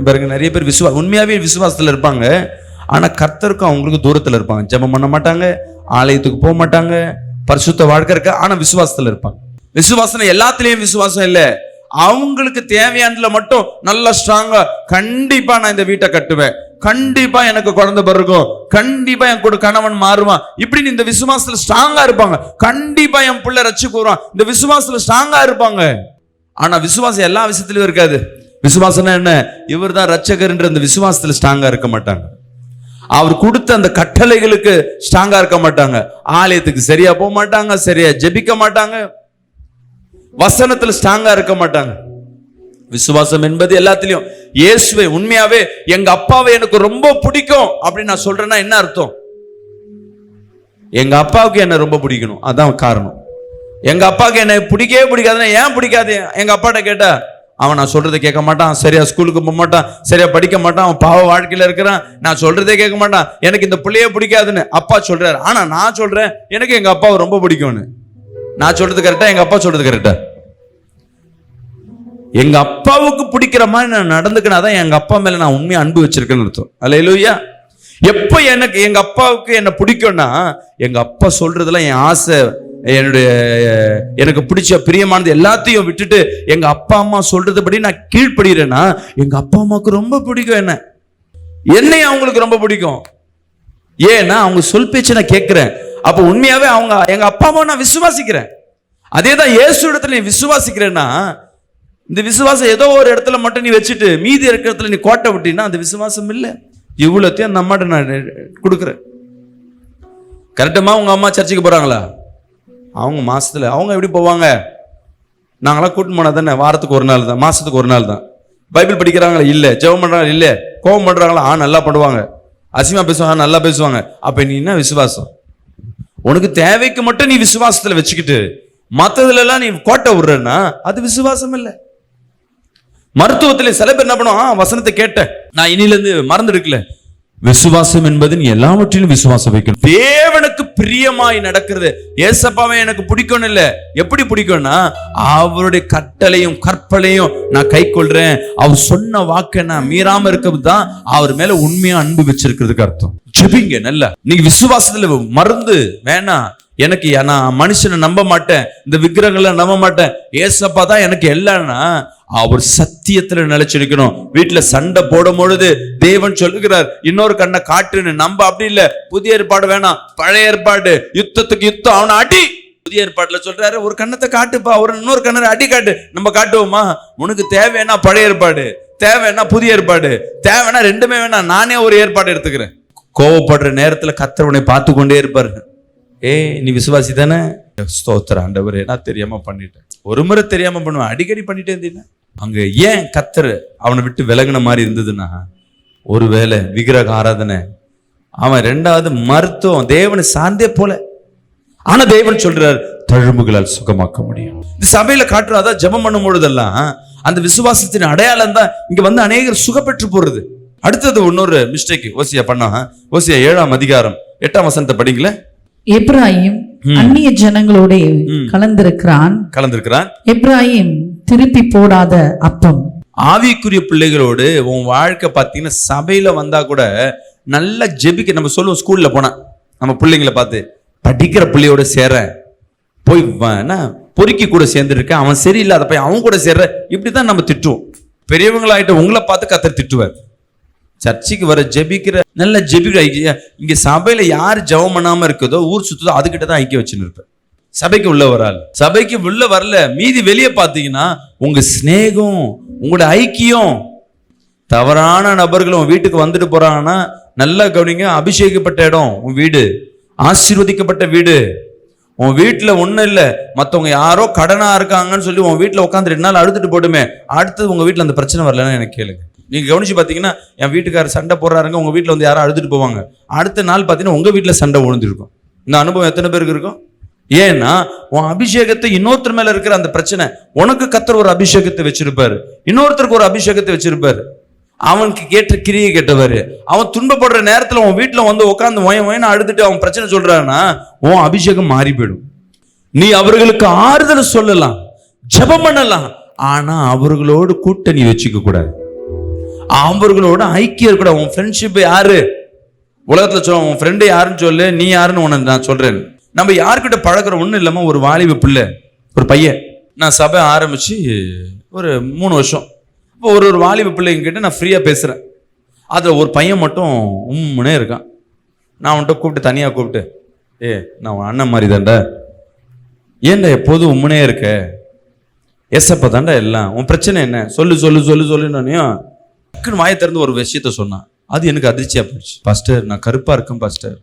பாருங்க, நிறைய பேர் உண்மையாவே விசுவாசத்துல இருப்பாங்க, ஆனா கர்த்தருக்கும் அவங்களுக்கு தூரத்துல இருப்பாங்க. ஜெபம் பண்ண மாட்டாங்க, ஆலயத்துக்கு போக மாட்டாங்க, பரிசுத்த வாழ்க்கை இருக்க, ஆனா விசுவாசத்துல இருப்பாங்க. விசுவாசம் எல்லாத்துலயும் விசுவாசம் இல்ல, அவங்களுக்கு தேவையானதுல மட்டும் நல்லா ஸ்ட்ராங்கா, கண்டிப்பா நான் இந்த வீட்டை கட்டுவேன், கண்டிப்பா எனக்கு குழந்தை பிறக்கும், கண்டிப்பா என் கூட கணவன் மாறுவான், இப்படின்னு இந்த விசுவாசத்துல ஸ்ட்ராங்கா இருப்பாங்க. கண்டிப்பா என் பிள்ளை ரட்சிக்கு வருவான், இந்த விசுவாசத்துல ஸ்ட்ராங்கா இருப்பாங்க. ஆனா விசுவாசம் எல்லா விஷயத்திலயும் இருக்காது. விசுவாசம்னா என்ன, இவர் தான் ரட்சகர்ன்ற அந்த விசுவாசத்துல ஸ்ட்ராங்கா இருக்க மாட்டாங்க. அவர் கொடுத்த அந்த கட்டளைகளுக்கு ஸ்ட்ராங்கா இருக்க மாட்டாங்க. ஆலயத்துக்கு சரியா போக மாட்டாங்க, சரியா ஜெபிக்க மாட்டாங்க, வசனத்துல ஸ்ட்ராங்கா இருக்க மாட்டாங்க. விசுவாசம் என்பது எல்லாத்திலையும் இயேசுவை உண்மையாவே எங்க அப்பாவை எனக்கு ரொம்ப பிடிக்கும் அப்படின்னு நான் சொல்றேன்னா என்ன அர்த்தம்? எங்க அப்பாவுக்கு என்ன ரொம்ப பிடிக்கணும், அதான் காரணம். எங்க அப்பாவுக்கு என்ன பிடிக்கவே பிடிக்காதுன்னா ஏன் பிடிக்காது? எங்க அப்பாட்ட கேட்டா அவன் நான் சொல்றதை கேட்க மாட்டான், சரியா ஸ்கூலுக்கு போக மாட்டான், சரியா படிக்க மாட்டான், அவன் பாவ வாழ்க்கையில இருக்கிறான், நான் சொல்றதே கேட்க மாட்டான், எனக்கு இந்த பிள்ளையே பிடிக்காதுன்னு அப்பா சொல்றாரு. ஆனா நான் சொல்றேன் எனக்கு எங்க அப்பாவை ரொம்ப பிடிக்கும்னு. நான் சொல்றது கரெக்டா, எங்க அப்பா சொல்றது கரெக்டா? எங்க அப்பாவுக்கு பிடிக்கிற மாதிரி நான் நடந்துக்கினாதான் எங்க அப்பா மேல நான் உண்மையா அன்பு வச்சிருக்கேன்னு அர்த்தம். அல்லேலூயா. எப்ப எனக்கு எங்க அப்பாவுக்கு என்ன பிடிக்கும்னா, எங்க அப்பா சொல்றதெல்லாம் என் ஆசை, என்னுடைய எனக்கு பிடிச்ச பிரியமானது எல்லாத்தையும் விட்டுட்டு எங்க அப்பா அம்மா சொல்றதுபடி நான் கீழ்ப்படுகிறேன்னா எங்க அப்பா அம்மாவுக்கு ரொம்ப பிடிக்கும். என்னை அவங்களுக்கு ரொம்ப பிடிக்கும். ஏன்னா அவங்க சொல் பேச்சு நான் கேட்கிறேன். அப்ப உண்மையாவே அவங்க எங்க அப்பா அம்மா நான் விசுவாசிக்கிறேன். அதேதான் இயேசு இடத்துல நீ விசுவாசிக்கிறேன்னா, இந்த விசுவாசம் ஏதோ ஒரு இடத்துல மட்டும் நீ வச்சுட்டு மீதி இருக்கிற இடத்துல நீ கோட்டை விட்டீங்கன்னா அந்த விசுவாசம் இல்லை. இவ்வளோத்தையும் அந்த அம்மாட்ட நான் கொடுக்குறேன். கரெக்டமா உங்க அம்மா சர்ச்சுக்கு போறாங்களா? அவங்க மாசத்துல அவங்க எப்படி போவாங்க? நாங்களாம் கூட்டிட்டு போனா தானே, வாரத்துக்கு ஒரு நாள் தான், மாசத்துக்கு ஒரு நாள் தான். பைபிள் படிக்கிறாங்களா? இல்லை. ஜெபம் பண்றாங்களா? இல்லை. கோபம் பண்றாங்களா? நல்லா பண்ணுவாங்க. அசிமா பேசுவாங்க? நல்லா பேசுவாங்க. அப்ப நீ என்ன விசுவாசம்? உனக்கு தேவைக்கு மட்டும் நீ விசுவாசத்துல வச்சுக்கிட்டு மற்றதுல எல்லாம் நீ கோட்டை விடுறன்னா அது விசுவாசம் இல்லை. மருத்துவத்துல சில பேர் என்ன பண்ணுவான், வசனத்தை கேட்டேன் நான் இனில இருந்து மறந்து எடுக்கல. விசுவாசம் என்பது நீ எல்லாவற்றிலும் விசுவாசம் வைக்கணும். தேவனுக்கு பிரியமாய் நடக்கிறது. ஏசப்பாவை எனக்கு பிடிக்கணும் இல்ல, எப்படி பிடிக்கும்னா அவருடைய கட்டளையும் கற்பனையும் நான் கை கொள்றேன், அவர் சொன்ன வாக்கை நான் மீறாம இருக்கிறது தான் அவர் மேல உண்மையா அன்பு வச்சிருக்கிறதுக்கு அர்த்தம். ஜெபிங்க நல்லா. நீங்க விசுவாசத்துல மருந்து வேணாம். எனக்கு நான் மனுஷனை நம்ப மாட்டேன், இந்த விக்கிரகங்களை நம்ப மாட்டேன், ஏசப்பா தான் எனக்கு எல்லாம்னா அவர் சத்தியத்துல நிலைச்சிருக்கணும். வீட்டுல சண்டை போடும் பொழுது தேவன் சொல்லுகிறார் இன்னொரு கண்ணை காட்டுன்னு. நம்ப அப்படி இல்ல. புதிய ஏற்பாடு வேணாம், பழைய ஏற்பாடு. யுத்தத்துக்கு யுத்தம், அவனை அடி. புதிய ஏற்பாட்டுல சொல்றாரு ஒரு கண்ணத்தை காட்டுப்பா, ஒரு இன்னொரு கண்ணை அடி காட்டு. நம்ம காட்டுவோமா? உனக்கு தேவைன்னா பழைய ஏற்பாடு, தேவைன்னா புதிய ஏற்பாடு, தேவைன்னா ரெண்டுமே வேணாம், நானே ஒரு ஏற்பாடு எடுத்துக்கிறேன். கோவப்படுற நேரத்துல கர்த்தர் பார்த்து கொண்டே இருப்பாரு. நீ விசுவாசி தானே? ஸ்தோத்திர ஆண்டவரே, நான் தெரியாம பண்ணிட்டேன். ஒரு முறை தெரியாம பண்ணுவேன், அடிக்கடி பண்ணிட்டே இருந்தீங்க. அங்க ஏன் கர்த்தர் அவனை விட்டு விலகின மாதிரி இருந்ததுன்னா, ஒருவேளை விக்கிரக ஆராதனை, அவன் ரெண்டாவது மருத்துவம் தேவனை சார்ந்தே போல. ஆனா தேவன் சொல்றார் தழும்புகளால் சுகமாக்க முடியும். இந்த சபையில காட்டுறாதா ஜெபம் பண்ணும் பொழுதெல்லாம் அந்த விசுவாசத்தின் அடையாளம் தான் இங்க வந்து அநேகர் சுகப்பெற்று போறது. அடுத்தது இன்னொரு மிஸ்டேக் ஓசியா பண்ணா. ஓசியா 7ஆம் அதிகாரம் 8ஆம் வசனத்தை படிங்களே. எப்ராயிம் அந்நிய ஜனங்களோட கலந்திருக்கிறான். எப்ராயிம் திருப்பி போடாத அப்பம். ஆவிக்குரிய பிள்ளைகளோடு உன் வாழ்க்கை பார்த்தீங்கன்னா சபையில வந்தா கூட நல்லா ஜெபிக்க. நம்ம சொல்லுவோம் ஸ்கூல்ல போனா நம்ம பிள்ளைங்களை பார்த்து, படிக்கிற பிள்ளையோட சேர போய் பொறுக்கி கூட சேர்ந்துருக்க, அவன் சரியில்லாத போய் அவன் கூட சேர்ற, இப்படிதான் நம்ம திட்டுவோம். பெரியவங்களாயிட்ட உங்களை பார்த்து கர்த்தர் திட்டுவார். சர்ச்சுக்கு வர ஜெபிக்கிற நல்ல ஜெபிக்கிற இங்க சபையில யார் ஜெபம் பண்ணாம இருக்குதோ ஊர் சுத்துதோ அதுகிட்ட தான் ஐக்கியம் வச்சுன்னு இருப்பேன். சபைக்கு உள்ள வராது, சபைக்கு உள்ள வரல. மீதி வெளியே பார்த்தீங்கன்னா உங்க சிநேகம், உங்களோட ஐக்கியம். தவறான நபர்களும் வீட்டுக்கு வந்துட்டு போறாங்கன்னா நல்லா கவனிங்க. அபிஷேகப்பட்ட இடம் உன் வீடு, ஆசீர்வதிக்கப்பட்ட வீடு. உன் வீட்டுல ஒண்ணும் இல்ல, மத்தவங்க யாரோ கடனா இருக்காங்கன்னு சொல்லி உன் வீட்டுல உட்காந்து 2 நாள் அழுதுட்டு போட்டுமே, அடுத்தது உங்க வீட்டுல அந்த பிரச்சனை வரலன்னு எனக்கு கேளுங்க. நீங்க கவனிச்சு பாத்தீங்கன்னா என் வீட்டுக்காரர் சண்டை போடுறாருங்க, உங்க வீட்டுல வந்து யாரும் அழுதுட்டு போவாங்க, அடுத்த நாள் பாத்தீங்கன்னா உங்க வீட்டுல சண்டை விழுந்திருக்கும். இந்த அனுபவம் எத்தனை பேருக்கு இருக்கும்? ஏன்னா உன் அபிஷேகத்தை இன்னொருத்தர் மேல இருக்கிற அந்த பிரச்சனை, உனக்கு கர்த்தர் ஒரு அபிஷேகத்தை வச்சிருப்பாரு, இன்னொருத்தருக்கு ஒரு அபிஷேகத்தை வச்சிருப்பாரு. அவனுக்கு கேட்ட கிரியை கேட்டவாரு. அவன் துன்பப்படுற நேரத்துல உன் வீட்டுல வந்து உட்காந்து ஒயன்னு அழுதுட்டு அவன் பிரச்சனை சொல்றான்னா உன் அபிஷேகம் மாறி போயிடும். நீ அவர்களுக்கு ஆறுதல் சொல்லலாம், ஜெபம் பண்ணலாம், ஆனா அவர்களோடு கூட்டணி வச்சுக்க கூடாது, அவர்களோட ஐக்கியம் இருக்கக்கூடாது. உன் ஃப்ரெண்ட்ஷிப் யாரு உலகத்துல சொல்ல, உன் ஃப்ரெண்டு யாருன்னு சொல்லு, நீ யாருன்னு உனக்கு நான் சொல்றேன். நம்ம யாருக்கிட்ட பழகிற ஒன்றும் இல்லாம ஒரு வாலிப பிள்ளை, ஒரு பையன், நான் சபை ஆரம்பிச்சு ஒரு 3 வருஷம். இப்போ ஒரு வாலிப பிள்ளைங்கிட்ட நான் ஃப்ரீயா பேசுறேன். அதுல ஒரு பையன் மட்டும் உம்முனே இருக்கான். நான் அவன்கிட்ட கூப்பிட்டு தனியா கூப்பிட்டு, நான் உன் அண்ணன் மாதிரி தான்டா, ஏன்டா எப்போதும் உம்முனே இருக்க, எஸ்ஸப்ப தாண்டா எல்லாம், உன் பிரச்சனை என்ன சொல்லு சொல்லு சொல்லு சொல்லுன்னு டக்குன்னு வாயை திறந்து ஒரு விஷயத்த சொன்னான். அது எனக்கு அதிர்ச்சியா போயிடுச்சு. பாஸ்டர், நான் கருப்பா இருக்கேன் பாஸ்டர்,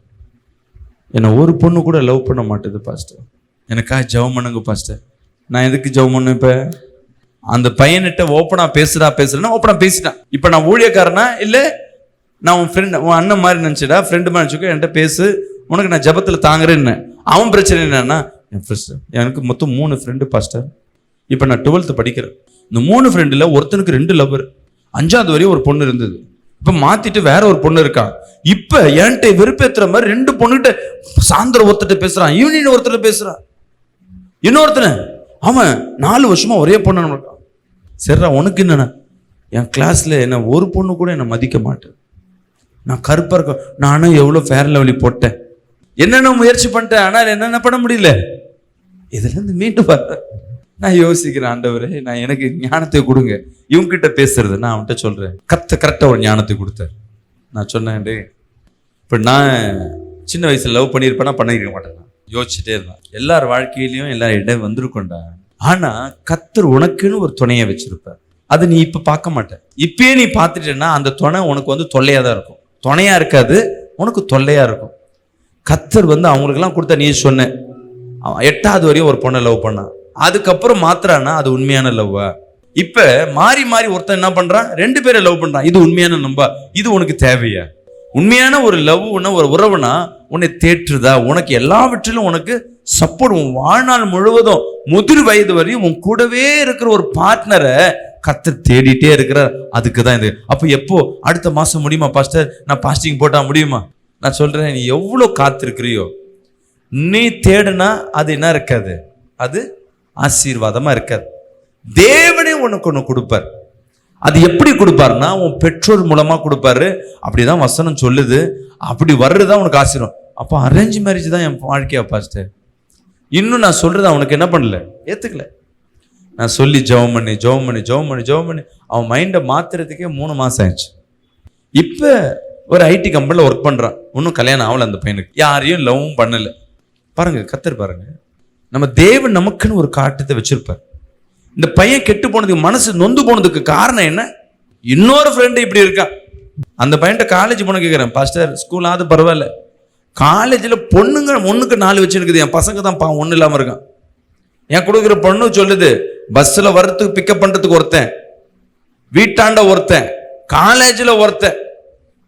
என்னை ஒரு பொண்ணு கூட லவ் பண்ண மாட்டேது பாஸ்டர், எனக்காக ஜெபம் பண்ணுங்க பாஸ்டர். நான் எதுக்கு ஜெபம் பண்ணு? இப்ப அந்த பையன்கிட்ட ஓப்பனா பேசுறேன்னா ஓப்பனா பேசிட்டான். இப்ப நான் ஊழியக்காரனா இல்ல நான் உன் ஃப்ரெண்ட், உன் அண்ணன் மாதிரி நினைச்சிடா, ஃப்ரெண்டு மாதிரி நினைச்சுக்கோ, என்கிட்ட பேசு, உனக்கு நான் ஜெபத்துல தாங்குறேன்னு. அவன் பிரச்சனை என்னன்னா, எனக்கு மொத்தம் 3 ஃப்ரெண்டு பாஸ்டர். இப்ப நான் 12th படிக்கிறேன். இந்த 3 ஃப்ரெண்டுல ஒருத்தனுக்கு 2 லவர், 5வது வரையும் ஒரு பொண்ணு இருந்தது, இப்ப மாத்திட்டு வேற ஒரு பொண்ணு இருக்கா. இப்ப என்கிட்ட வெறுப்பேத்துற மாதிரி 2 பொண்ணுகிட்ட சாயந்தரம் ஒருத்தட்ட பேசுறான், ஈவினிங் ஒருத்தர் பேசுறான், இன்னொருத்தன அவன் 4 வருஷமா ஒரே பொண்ணு இருக்கான். சரிடா, உனக்கு என்னன்னா, என் கிளாஸ்ல என்ன ஒரு பொண்ணு கூட என்ன மதிக்க மாட்டேன், நான் கருப்பா இருக்க, நானும் எவ்வளவு ஃபேர் அண்ட் லவ்லி போட்டேன், என்னென்ன முயற்சி பண்ணிட்டேன், ஆனால் என்னென்ன பண்ண முடியல. இதுல இருந்து மீண்டு வர நான் யோசிக்கிறேன், ஆண்டவரே நான் எனக்கு ஞானத்தை கொடுங்க. இவங்க கிட்ட பேசுறது நான் அவன்கிட்ட சொல்றேன், கரெக்டா ஒரு ஞானத்தை கொடுத்தாரு. நான் சொன்னேன், இப்ப நான் சின்ன வயசுல லவ் பண்ணியிருப்பேன்னா பண்ணிருக்க மாட்டேன். யோசிச்சுட்டே இருந்தேன், எல்லார் வாழ்க்கையிலயும் எல்லா இடம் வந்திருக்கோண்டா. ஆனா கர்த்தர் உனக்குன்னு ஒரு துணையை வச்சிருப்பார். அதை நீ இப்ப பார்க்க மாட்டேன். இப்பயே நீ பார்த்துட்டேன்னா அந்த துணை உனக்கு வந்து தொல்லையா தான் இருக்கும். துணையா இருக்காது, உனக்கு தொல்லையா இருக்கும். கர்த்தர் வந்து அவங்களுக்கெல்லாம் கொடுத்த, நீ சொன்ன 8வது வரையும் ஒரு பொண்ணை லவ் பண்ணான், அதுக்கப்புறம் மாத்திரானா அது உண்மையான லவ்வா? இப்ப மாறி மாறி ஒருத்தன் என்ன பண்றான், 2 பேரை லவ் பண்றான். இது உண்மையான நம்பா? இது உனக்கு தேவையா? உண்மையான ஒரு லவ், ஒரு உறவுனா உன்னை தேற்றுதா? உனக்கு எல்லாவற்றிலும் உனக்கு சப்போர்ட், உன் வாழ்நாள் முழுவதும் முதிர் வயது வரையும் உன் கூடவே இருக்கிற ஒரு பார்ட்னரை கர்த்தர் தேடிட்டே இருக்கிறார். அதுக்கு தான் இது. அப்போ எப்போ அடுத்த மாசம் முடியுமா பாஸ்டர், நான் பாஸ்டிங் போட்டா முடியுமா? நான் சொல்றேன், நீ எவ்வளவு காத்திருக்கிறியோ, நீ தேடுனா அது என்ன இருக்காது, அது ஆசீர்வாதமா இருக்காது. தேவனே உனக்கு ஒண்ணு கொடுப்பார். அது எப்படி கொடுப்பாருன்னா உன் பெற்றோர் மூலமா கொடுப்பாரு. அப்படிதான் வசனம் சொல்லுது. அப்படி வர்றதுதான் உனக்கு ஆசீர்வாதம். அப்போ அரேஞ்ச் மேரேஜ் தான் என் வாழ்க்கையா பாஸ்டர்? இன்னும் நான் சொல்றது அவனுக்கு என்ன பண்ணல, ஏத்துக்கல. நான் சொல்லி ஜெபம் பண்ணி அவன் மைண்டை மாத்துறதுக்கே 3 மாசம் ஆயிடுச்சு. இப்ப ஒரு ஐடி கம்பெனில ஒர்க் பண்றான். இன்னும் கல்யாணம் ஆகல அந்த பையனுக்கு, யாரையும் லவ்வும் பண்ணல. பாருங்க, கர்த்தர் பாருங்க, நம்ம தேவன் நமக்குன்னு ஒரு காட்டத்தை வச்சிருப்பார். இந்த பையன் கெட்டு போனதுக்கு, மனசு நொந்து போனதுக்கு காரணம் என்ன? இன்னொரு ஃப்ரெண்டு இப்படி இருக்கான். அந்த பையன்ட்ட காலேஜ் போன கேட்கிறேன், பாஸ்டர் ஸ்கூல் ஆகுது பரவாயில்ல, காலேஜில் பொண்ணுங்க 1க்கு 4 வச்சுருக்குது, என் பசங்க தான் ஒன்றும் இல்லாமல் இருக்கான். என் கொடுக்குற பொண்ணு சொல்லுது, பஸ்ஸில் வர்றதுக்கு பிக்கப் பண்ணுறதுக்கு ஒருத்தன், வீட்டாண்ட ஒருத்தன், காலேஜில் ஒருத்தன்,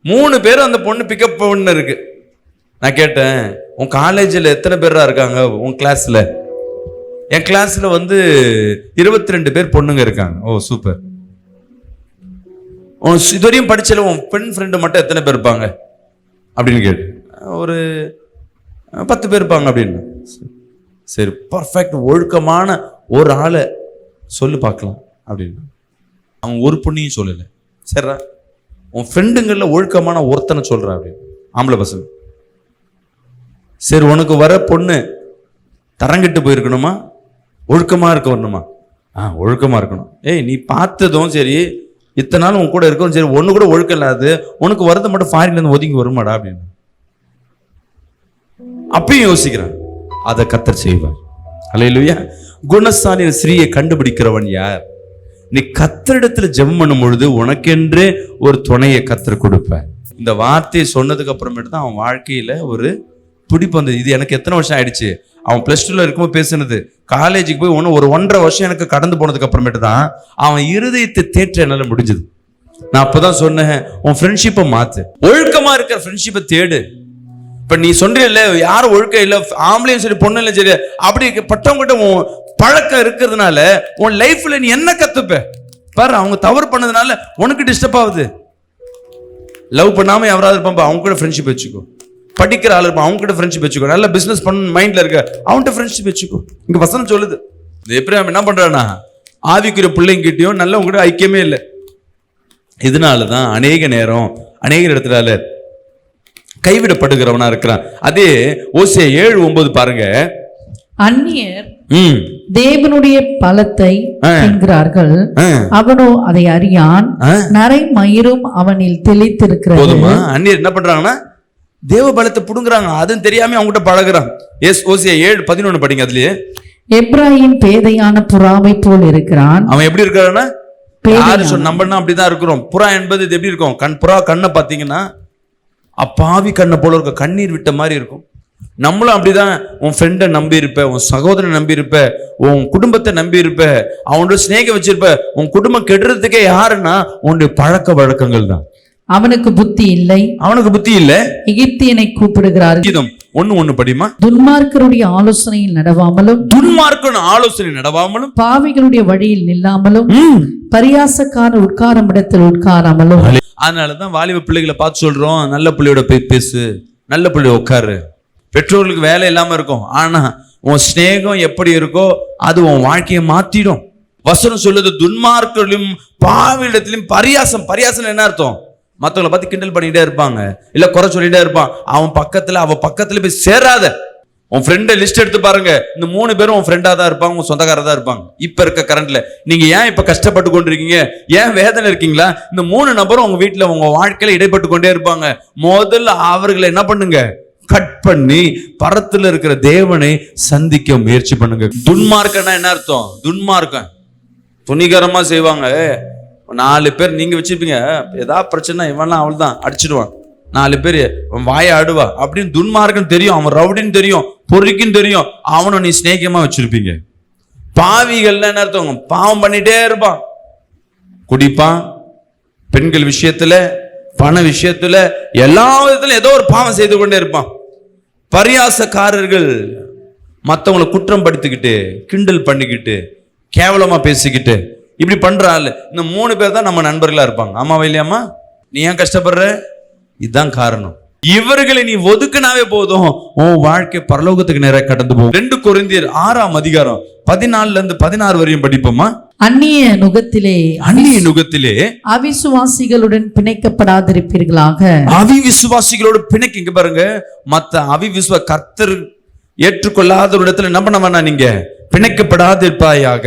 3 பேரும் அந்த பொண்ணு பிக்கப் பண்ண இருக்கு. நான் கேட்டேன், உன் காலேஜில் எத்தனை பேரா இருக்காங்க உன் கிளாஸில்? என் கிளாஸில் வந்து 22 பேர் பொண்ணுங்க இருக்காங்க. ஓ சூப்பர். உன் இதுவரையும் படிச்சல உன் பெண் ஃப்ரெண்டு மட்டும் எத்தனை பேர் இருப்பாங்க அப்படின்னு கேட்டு, ஒரு 10 பேர் இருப்பாங்க அப்படின்னு. சரி, பர்ஃபெக்ட் ஒழுக்கமான ஒரு ஆளை சொல்லு பார்க்கலாம் அப்படின்னு. அவன் ஒரு பொண்ணையும் சொல்லலை. சரிடா, உன் ஃப்ரெண்டுங்களில் ஒழுக்கமான ஒருத்தனை சொல்கிறான் அப்படின்னு, ஆம்பளை பசங்க. சரி, உனக்கு வர பொண்ணு தரங்கிட்டு போயிருக்கணுமா, ஒழுக்கமாக இருக்க வரணுமா? ஒழுக்கமாக இருக்கணும். ஏய், நீ பார்த்ததும் சரி, இத்தனை நாள் உன் கூட இருக்கவும் சரி, ஒன்று கூட ஒழுக்கம் இல்லாது, உனக்கு வரது மட்டும் ஃபாரின்லேருந்து ஒதுங்கி வருமாடா அப்படின்னு. அப்பயும் யோசிக்கிறான். அதை கர்த்தர் செய்வார். அல்லேலூயா. குணசாலின ஸ்திரீயை கண்டுபிடிக்கிறவன் யார்? நீ கர்த்தரிடத்துல ஜெபம் பண்ணும் பொழுது உனக்கென்றே ஒரு துணையை கர்த்தர் கொடுப்பார். இந்த வார்த்தையை சொன்னதுக்கு அப்புறமேட்டு தான் அவன் வாழ்க்கையில ஒரு பிடிப்பு வந்தது. இது எனக்கு எத்தனை வருஷம் ஆயிடுச்சு, அவன் +2ல இருக்கும்போது பேசுனது, காலேஜுக்கு போய் ஒரு 1.5 வருஷம் எனக்கு கடந்து போனதுக்கு அப்புறமேட்டு தான் அவன் இருதயத்தை தேற்ற என்னால முடிஞ்சது. நான் அப்பதான் சொன்னேன், உன் ஃப்ரெண்ட்ஷிப்பை மாத்து, ஒழுக்கமா இருக்கிற ஃப்ரெண்ட்ஷிப்பை தேடு. இப்ப நீ சொல்றீல்ல, யாரும் ஒழுக்கம் இல்லை, ஆம்பளையும் சரி பொண்ணு இல்லை சரி, அப்படி பட்டவங்கிட்ட உன் பழக்கம் இருக்கிறதுனால உன் லைஃப்ல நீ என்ன கத்துப்ப பாரு. அவங்க தவறு பண்ணதுனால உனக்கு டிஸ்டர்ப் ஆகுது. லவ் பண்ணாம எவராது இருப்பான், அவங்க கூட ஃப்ரெண்ட்ஷிப் வச்சுக்கோ. படிக்கிற ஆள் இருப்பான், அவங்க கூட ஃப்ரெண்ட்ஷிப் வச்சுக்கோ. நல்ல பிசினஸ் பண்ண மைண்ட்ல இருக்க, அவன்கிட்ட ஃப்ரெண்ட்ஷிப் வச்சுக்கோ. இங்க வசனம் சொல்லுது. எப்ராஹிம் என்ன பண்றானா, ஆவிக்குரிய பிள்ளைங்கிட்டையும் நல்லவங்க கூட ஐக்கியமே இல்லை. இதனாலதான் அநேக நேரம் அநேக இடத்துல கைவிடப்படுகிறவனா இருக்கிறான். அதே ஓசியா 7:9 பாருங்க. அந்நியர் தேவனுடைய பலத்தை என்கிறார்கள், அவனோ அதை அறியான், நரை மயிரும் அவனில் தெளித்திருக்கிறது. போதுமா? அந்நியர் என்ன பண்றாங்கன்னா தேவ பலத்தை புடுங்குறாங்க, அதுவும் தெரியாம அவங்ககிட்ட பழகுறான். ஓசியா 7:11 படிங்க. அதுலயே எப்ராஹிம் பேதையான புறாவை போல் இருக்கிறான். அவன் எப்படி இருக்கான்னா, நம்மனா அப்படிதான் இருக்கிறோம். புறா என்பது எப்படி இருக்கும், புறா கண்ணை பார்த்தீங்கன்னா அப்பாவி கண்ணை போல இருக்க, கண்ணீர் விட்ட மாதிரி இருக்கும். நம்மளும் அப்படிதான். உன் ஃப்ரெண்டை நம்பி இருப்ப, உன் சகோதரனை நம்பி இருப்ப, உன் குடும்பத்தை நம்பி இருப்ப, அவனோட ஸ்நேகம் வச்சிருப்ப. உன் குடும்பம் கெடுறதுக்கே யாருன்னா உன்னுடைய பழக்க வழக்கங்கள் தான். அவனுக்கு புத்தி இல்லை, அவனுக்கு புத்தி இல்லை. எகிப்தியனை கூப்பிடுகிறார்கள். 1:1 படிமா. துன்மார்க்கருடைய ஆலோசனையில் நடவாமலும், பாவிகளுடைய வழியில் நில்லாமலும், பரியாசக்கார உட்காரும் இடத்தில் உட்காராமலும். அதனாலதான் வாலிப பிள்ளைகளை பார்த்து சொல்றோம், நல்ல பிள்ளையோட போய் பேசு, நல்ல பிள்ளையோட உட்காரு. பெற்றோர்களுக்கு வேலை இல்லாம இருக்கும், ஆனா உன் ஸ்நேகம் எப்படி இருக்கோ அது உன் வாழ்க்கையை மாத்திடும். வசனம் சொல்லுது, துன்மார்க்கர்களையும் பாவியிடத்திலும் பரியாசம். பரியாசம் என்ன அர்த்தம்? மத்தவங்களை பத்தி கிண்டல் பண்ணிட்டே இருப்பாங்க, இல்ல குறை சொல்லிட்டே இருப்பான். அவன் பக்கத்துல அவ பக்கத்துல போய் சேராத. உன் ஃப்ரெண்டை லிஸ்ட் எடுத்து பாருங்க, இந்த 3 பேரும் உன் ஃப்ரெண்டா தான் இருப்பாங்க, உன் சொந்தக்காரர் தான் இருப்பாங்க. இப்ப இருக்க கரண்ட்ல நீங்க ஏன் இப்ப கஷ்டப்பட்டு கொண்டிருக்கீங்க, ஏன் வேதனை இருக்கீங்களா, இந்த 3 நபரும் உங்க வீட்டுல உங்க வாழ்க்கையில இடைப்பட்டு கொண்டே இருப்பாங்க. முதல்ல அவர்களை என்ன பண்ணுங்க, கட் பண்ணி பரத்துல இருக்கிற தேவனை சந்திக்க முயற்சி பண்ணுங்க. துன்மார்க்கன்னா என்ன அர்த்தம்? துன்மார்க்கம் துணிகரமா செய்வாங்க. 4 பேர் நீங்க வச்சிருப்பீங்க, ஏதாவது பிரச்சனை இவன்லாம் அவள் தான் அடிச்சிடுவான், 4 பேர் வாய ஆடுவா அப்படின்னு. துன்மார்க்கன்னு தெரியும், அவன் ரவுடின்னு தெரியும், பொறுக்கின்னு தெரியும், அவனை நீ சிநேகமா வச்சிருப்பீங்க. பாவிகள்னா என்ன அர்த்தம்? பாவம் பண்ணிட்டே இருப்பான், குடிப்பான், பெண்கள் விஷயத்துல, பண விஷயத்துல, எல்லா விதத்துல ஏதோ ஒரு பாவம் செய்து கொண்டே இருப்பான். பரியாசக்காரர்கள், மற்றவங்களை குற்றம் படுத்திக்கிட்டு, கிண்டல் பண்ணிக்கிட்டு, கேவலமா பேசிக்கிட்டு, இப்படி பண்றாள். இந்த 3 பேர் தான் நம்ம நண்பர்களா இருப்பாங்க. ஆமாவா இல்லையாமா? நீ ஏன் கஷ்டப்படுற? இதுதான் காரணம். இவர்களை நீ ஒதுக்குனாவே போதும், உன் வாழ்க்கை பரலோகத்துக்கு நேர கடந்து போகும். 2 கொரிந்தியர் 6ஆம் அதிகாரம் 14 இருந்து 16 வரையும் படிப்போமா? அந்நிய நுகத்திலே அவிசுவாசிகளுடன் பிணைக்கப்படாதிருப்பீர்களாக. அவிசுவாசிகளோடு பிணைக்க, இங்க பாருங்க, மத்த கர்த்தர் ஏற்றுக்கொள்ளாத ஒரு இடத்துல என்ன பண்ண வேணா, நீங்க பிணைக்கப்படாதிருப்பாயாக.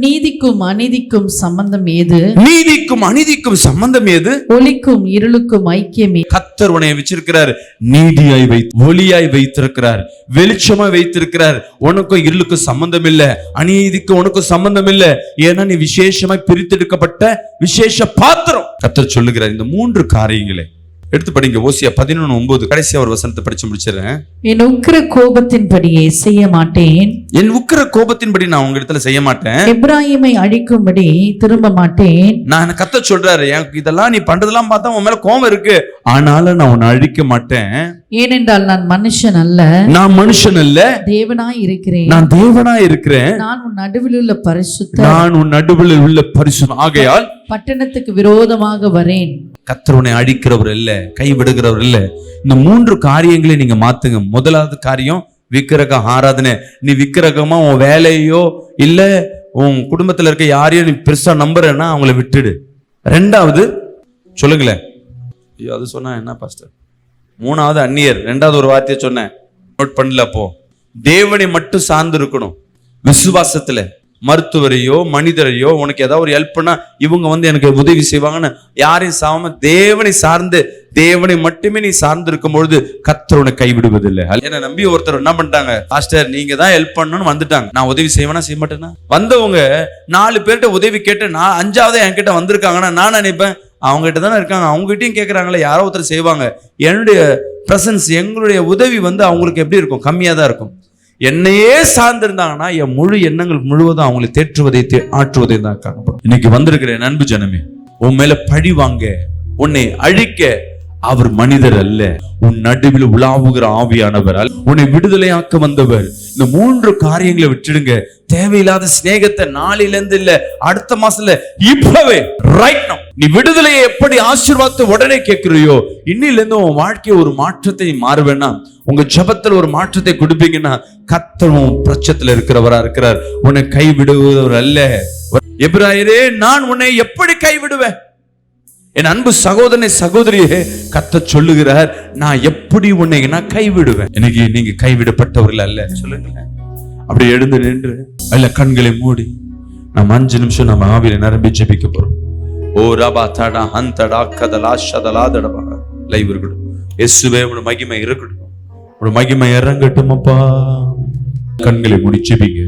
நீதிக்கும் அநீதிக்கும் சம்பந்தம் ஏது? நீதிக்கும் அநீதிக்கும் சம்பந்தம் ஏது? ஒளிக்கும் இருளுக்கும் ஐக்கியமே. கர்த்தர் உன்னை வச்சிருக்கிறார், நீதியாய் ஒளியாய் வைத்திருக்கிறார், வெளிச்சமா வைத்திருக்கிறார். உனக்கும் இருளுக்கும் சம்பந்தம் இல்ல, அநீதிக்கும் உனக்கும் சம்பந்தம் இல்ல. ஏன்னா நீ விசேஷமாய் பிரித்தெடுக்கப்பட்ட விசேஷ பாத்திரம். கர்த்தர் சொல்லுகிறார் இந்த 3 காரியங்களை எடுத்து படிங்க. ஓசியா 11:9 கடைசியா ஒரு வசனத்தை படிச்சு முடிச்சிடறேன். என் உக்கிர கோபத்தின்படியே செய்ய மாட்டேன், என் உக்கிர கோபத்தின்படி நான் உங்க இடத்துல செய்ய மாட்டேன். எப்ராயிமை அழிக்கும்படி திரும்ப மாட்டேன். நான் கர்த்தர் சொல்றாரு, எனக்கு இதெல்லாம் நீ பண்றதெல்லாம் பார்த்தா உன் மேல கோபம் இருக்கு, ஆனாலும் நான் உன்னை அழிக்க மாட்டேன். ஏனென்றால் நான் மனுஷன் அல்ல, தேவனாய் இருக்கிறேன். நான் தேவனாய் இருக்கிறேன். நான் உன் நடுவில் உள்ள பரிசுத்தர். ஆகையால் பட்டணத்துக்கு விரோதமாக வரேன். கர்த்தர் உன்னை அழிக்கிறவர் இல்ல, கைவிடுகிறவர் இல்ல. இந்த 3 காரியங்களை நீங்க மாத்துங்க. முதலாவது காரியம் விக்கிரக ஆராதனை. நீ விக்கிரகமா உன் வேலையோ இல்ல உன் குடும்பத்துல இருக்க யாரையும் நீ பெருசா நம்புறேன்னா அவங்கள விட்டுடு. 2வது சொல்லுங்களேன், அது சொன்னா என்ன பாஸ்டர்? 3வது அந்நியர். 2வது ஒரு வார்த்தையை சொன்னேன், நோட் பண்ணல. அப்போ தேவனை மட்டும் சார்ந்து இருக்கணும். விசுவாசத்துல மருத்துவரையோ மனிதரையோ உனக்கு ஏதாவது ஒரு ஹெல்ப் பண்ணா இவங்க எனக்கு உதவி செய்வாங்கன்னு யாரையும் சாம தேவனை சார்ந்து, தேவனை மட்டுமே நீ சார்ந்து இருக்கும் பொழுது கர்த்தர் உன்னை கைவிடுவதில்லை. என்ன நம்பி ஒருத்தர் என்ன பண்ணிட்டாங்க, பாஸ்டர் நீங்க தான் ஹெல்ப் பண்ணணும்னு வந்துட்டாங்க, நான் உதவி செய்வேனா செய்ய மாட்டேன்னா? வந்தவங்க 4 பேர்கிட்ட உதவி கேட்டு 5வது என்கிட்ட வந்திருக்காங்கன்னா நான் நினைப்பேன், அவங்க கிட்ட தானே இருக்காங்க, அவங்க கிட்டையும் கேட்கறாங்களே, யாரோ ஒருத்தர் செய்வாங்க. என்னுடைய பிரசன்ஸ், எங்களுடைய உதவி அவங்களுக்கு எப்படி இருக்கும்? கம்மியா தான் இருக்கும். என்னையே சார்ந்திருந்தாங்கன்னா என் முழு எண்ணங்கள் முழுவதும் அவங்களை தேற்றுவதை ஆற்றுவதை தான் காணப்படும். இன்னைக்கு வந்திருக்கிற அன்பு ஜனமே, உன் மேல பழி வாங்க, உன்னை அழிக்க அவர் மனிதர் அல்ல, உன் நடுவில் உலாவுகிற ஆவியானவர், உன்னை விடுதலையாக்க வந்தவர். இந்த 3 காரியங்களை விட்டுடுங்க. தேவையில்லாத சிநேகத்தை நாளிலிருந்து இல்ல, அடுத்த மாசத்துல, இப்பவே ரைட் நவ. நீ விடுதலையை எப்படி ஆசீர்வாதத்தை உடனே கேட்கிறியோ, இன்னில இருந்து உன் வாழ்க்கைய ஒரு மாற்றத்தை மாறுவேன்னா, உங்க ஜெபத்துல ஒரு மாற்றத்தை கொடுப்பீங்கன்னா, கர்த்தர் உன் பிரச்சத்துல இருக்கிறவரா இருக்கிறார், உன்னை கைவிடுவவர் அல்ல. எபிராயரே, நான் உன்னை எப்படி கைவிடுவேன்? என் அன்பு சகோதரனை சகோதரியே, கர்த்தர் சொல்லுகிறார், நான் எப்படி உன்னை நான் கைவிடுவேன். இன்னைக்கு நீங்க கைவிடப்பட்டவர்கள் அல்ல. சொல்லுங்களேன். அப்படி எழுந்து நின்று அல்ல கண்களை மூடி நம்ம 5 நிமிஷம் நம்ம ஆவியில நிரம்பி ஜெபிக்க போறோம். ஓ ரபா தடா ஹந்தடா கதலா ஷதலா தடபா. லைவ் இருக்கட்டும். இயேசுவே உம்முடைய மகிமை இருக்கட்டும், உம்முடைய மகிமை இறங்கட்டும். அப்பா கண்களை மூடி ஜெபிங்க.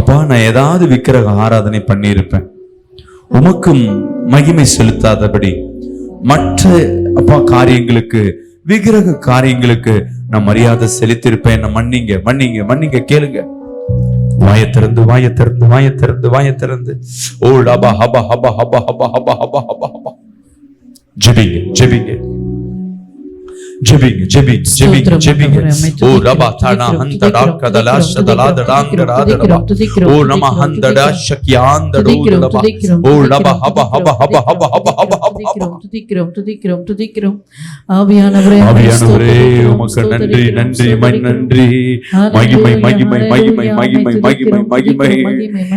அப்பா, நான் ஏதாவது விக்கிரக ஆராதனை பண்ணி இருப்பேன், உமக்கும் மகிமை செலுத்தாதபடி மற்ற அப்பா காரியங்களுக்கு, விக்கிரக காரியங்களுக்கு நான் மரியாதை செலுத்திருப்பேன். மன்னிங்க மன்னிங்க மன்னிங்க. கேளுங்க. வாயத்திறந்து வாயத்திறந்து வாயத்திறந்து வாயத்திறந்து ஓ லபா ஹபா ஹபா ஹபா ஹபா ஹபா ஹபா ஹபா ஹபா. ஜெபிங்க ஜெபிங்க ஜெபிங்க ஜெபிங்க ஜெபிங்க ஜெபிங்க. ஓ ரபா தடா ஹந்தடா கதலா ஷதலா தடாங்கடா தடபா. ஓ நம ஹந்தடா ஷக்யாந்தடோ தடபா. ஓ லபா ஹபா ஹபா ஹபா ஹபா ஹபா ஹபா. துதிக்கிறோம் துதிக்கிறோம் துதிக்கிறோம் ஆவியானவரே உமக்கு நன்றி நன்றி நன்றி. மகிமை மகிமை மகிமை மகிமை மகிமை மகிமை.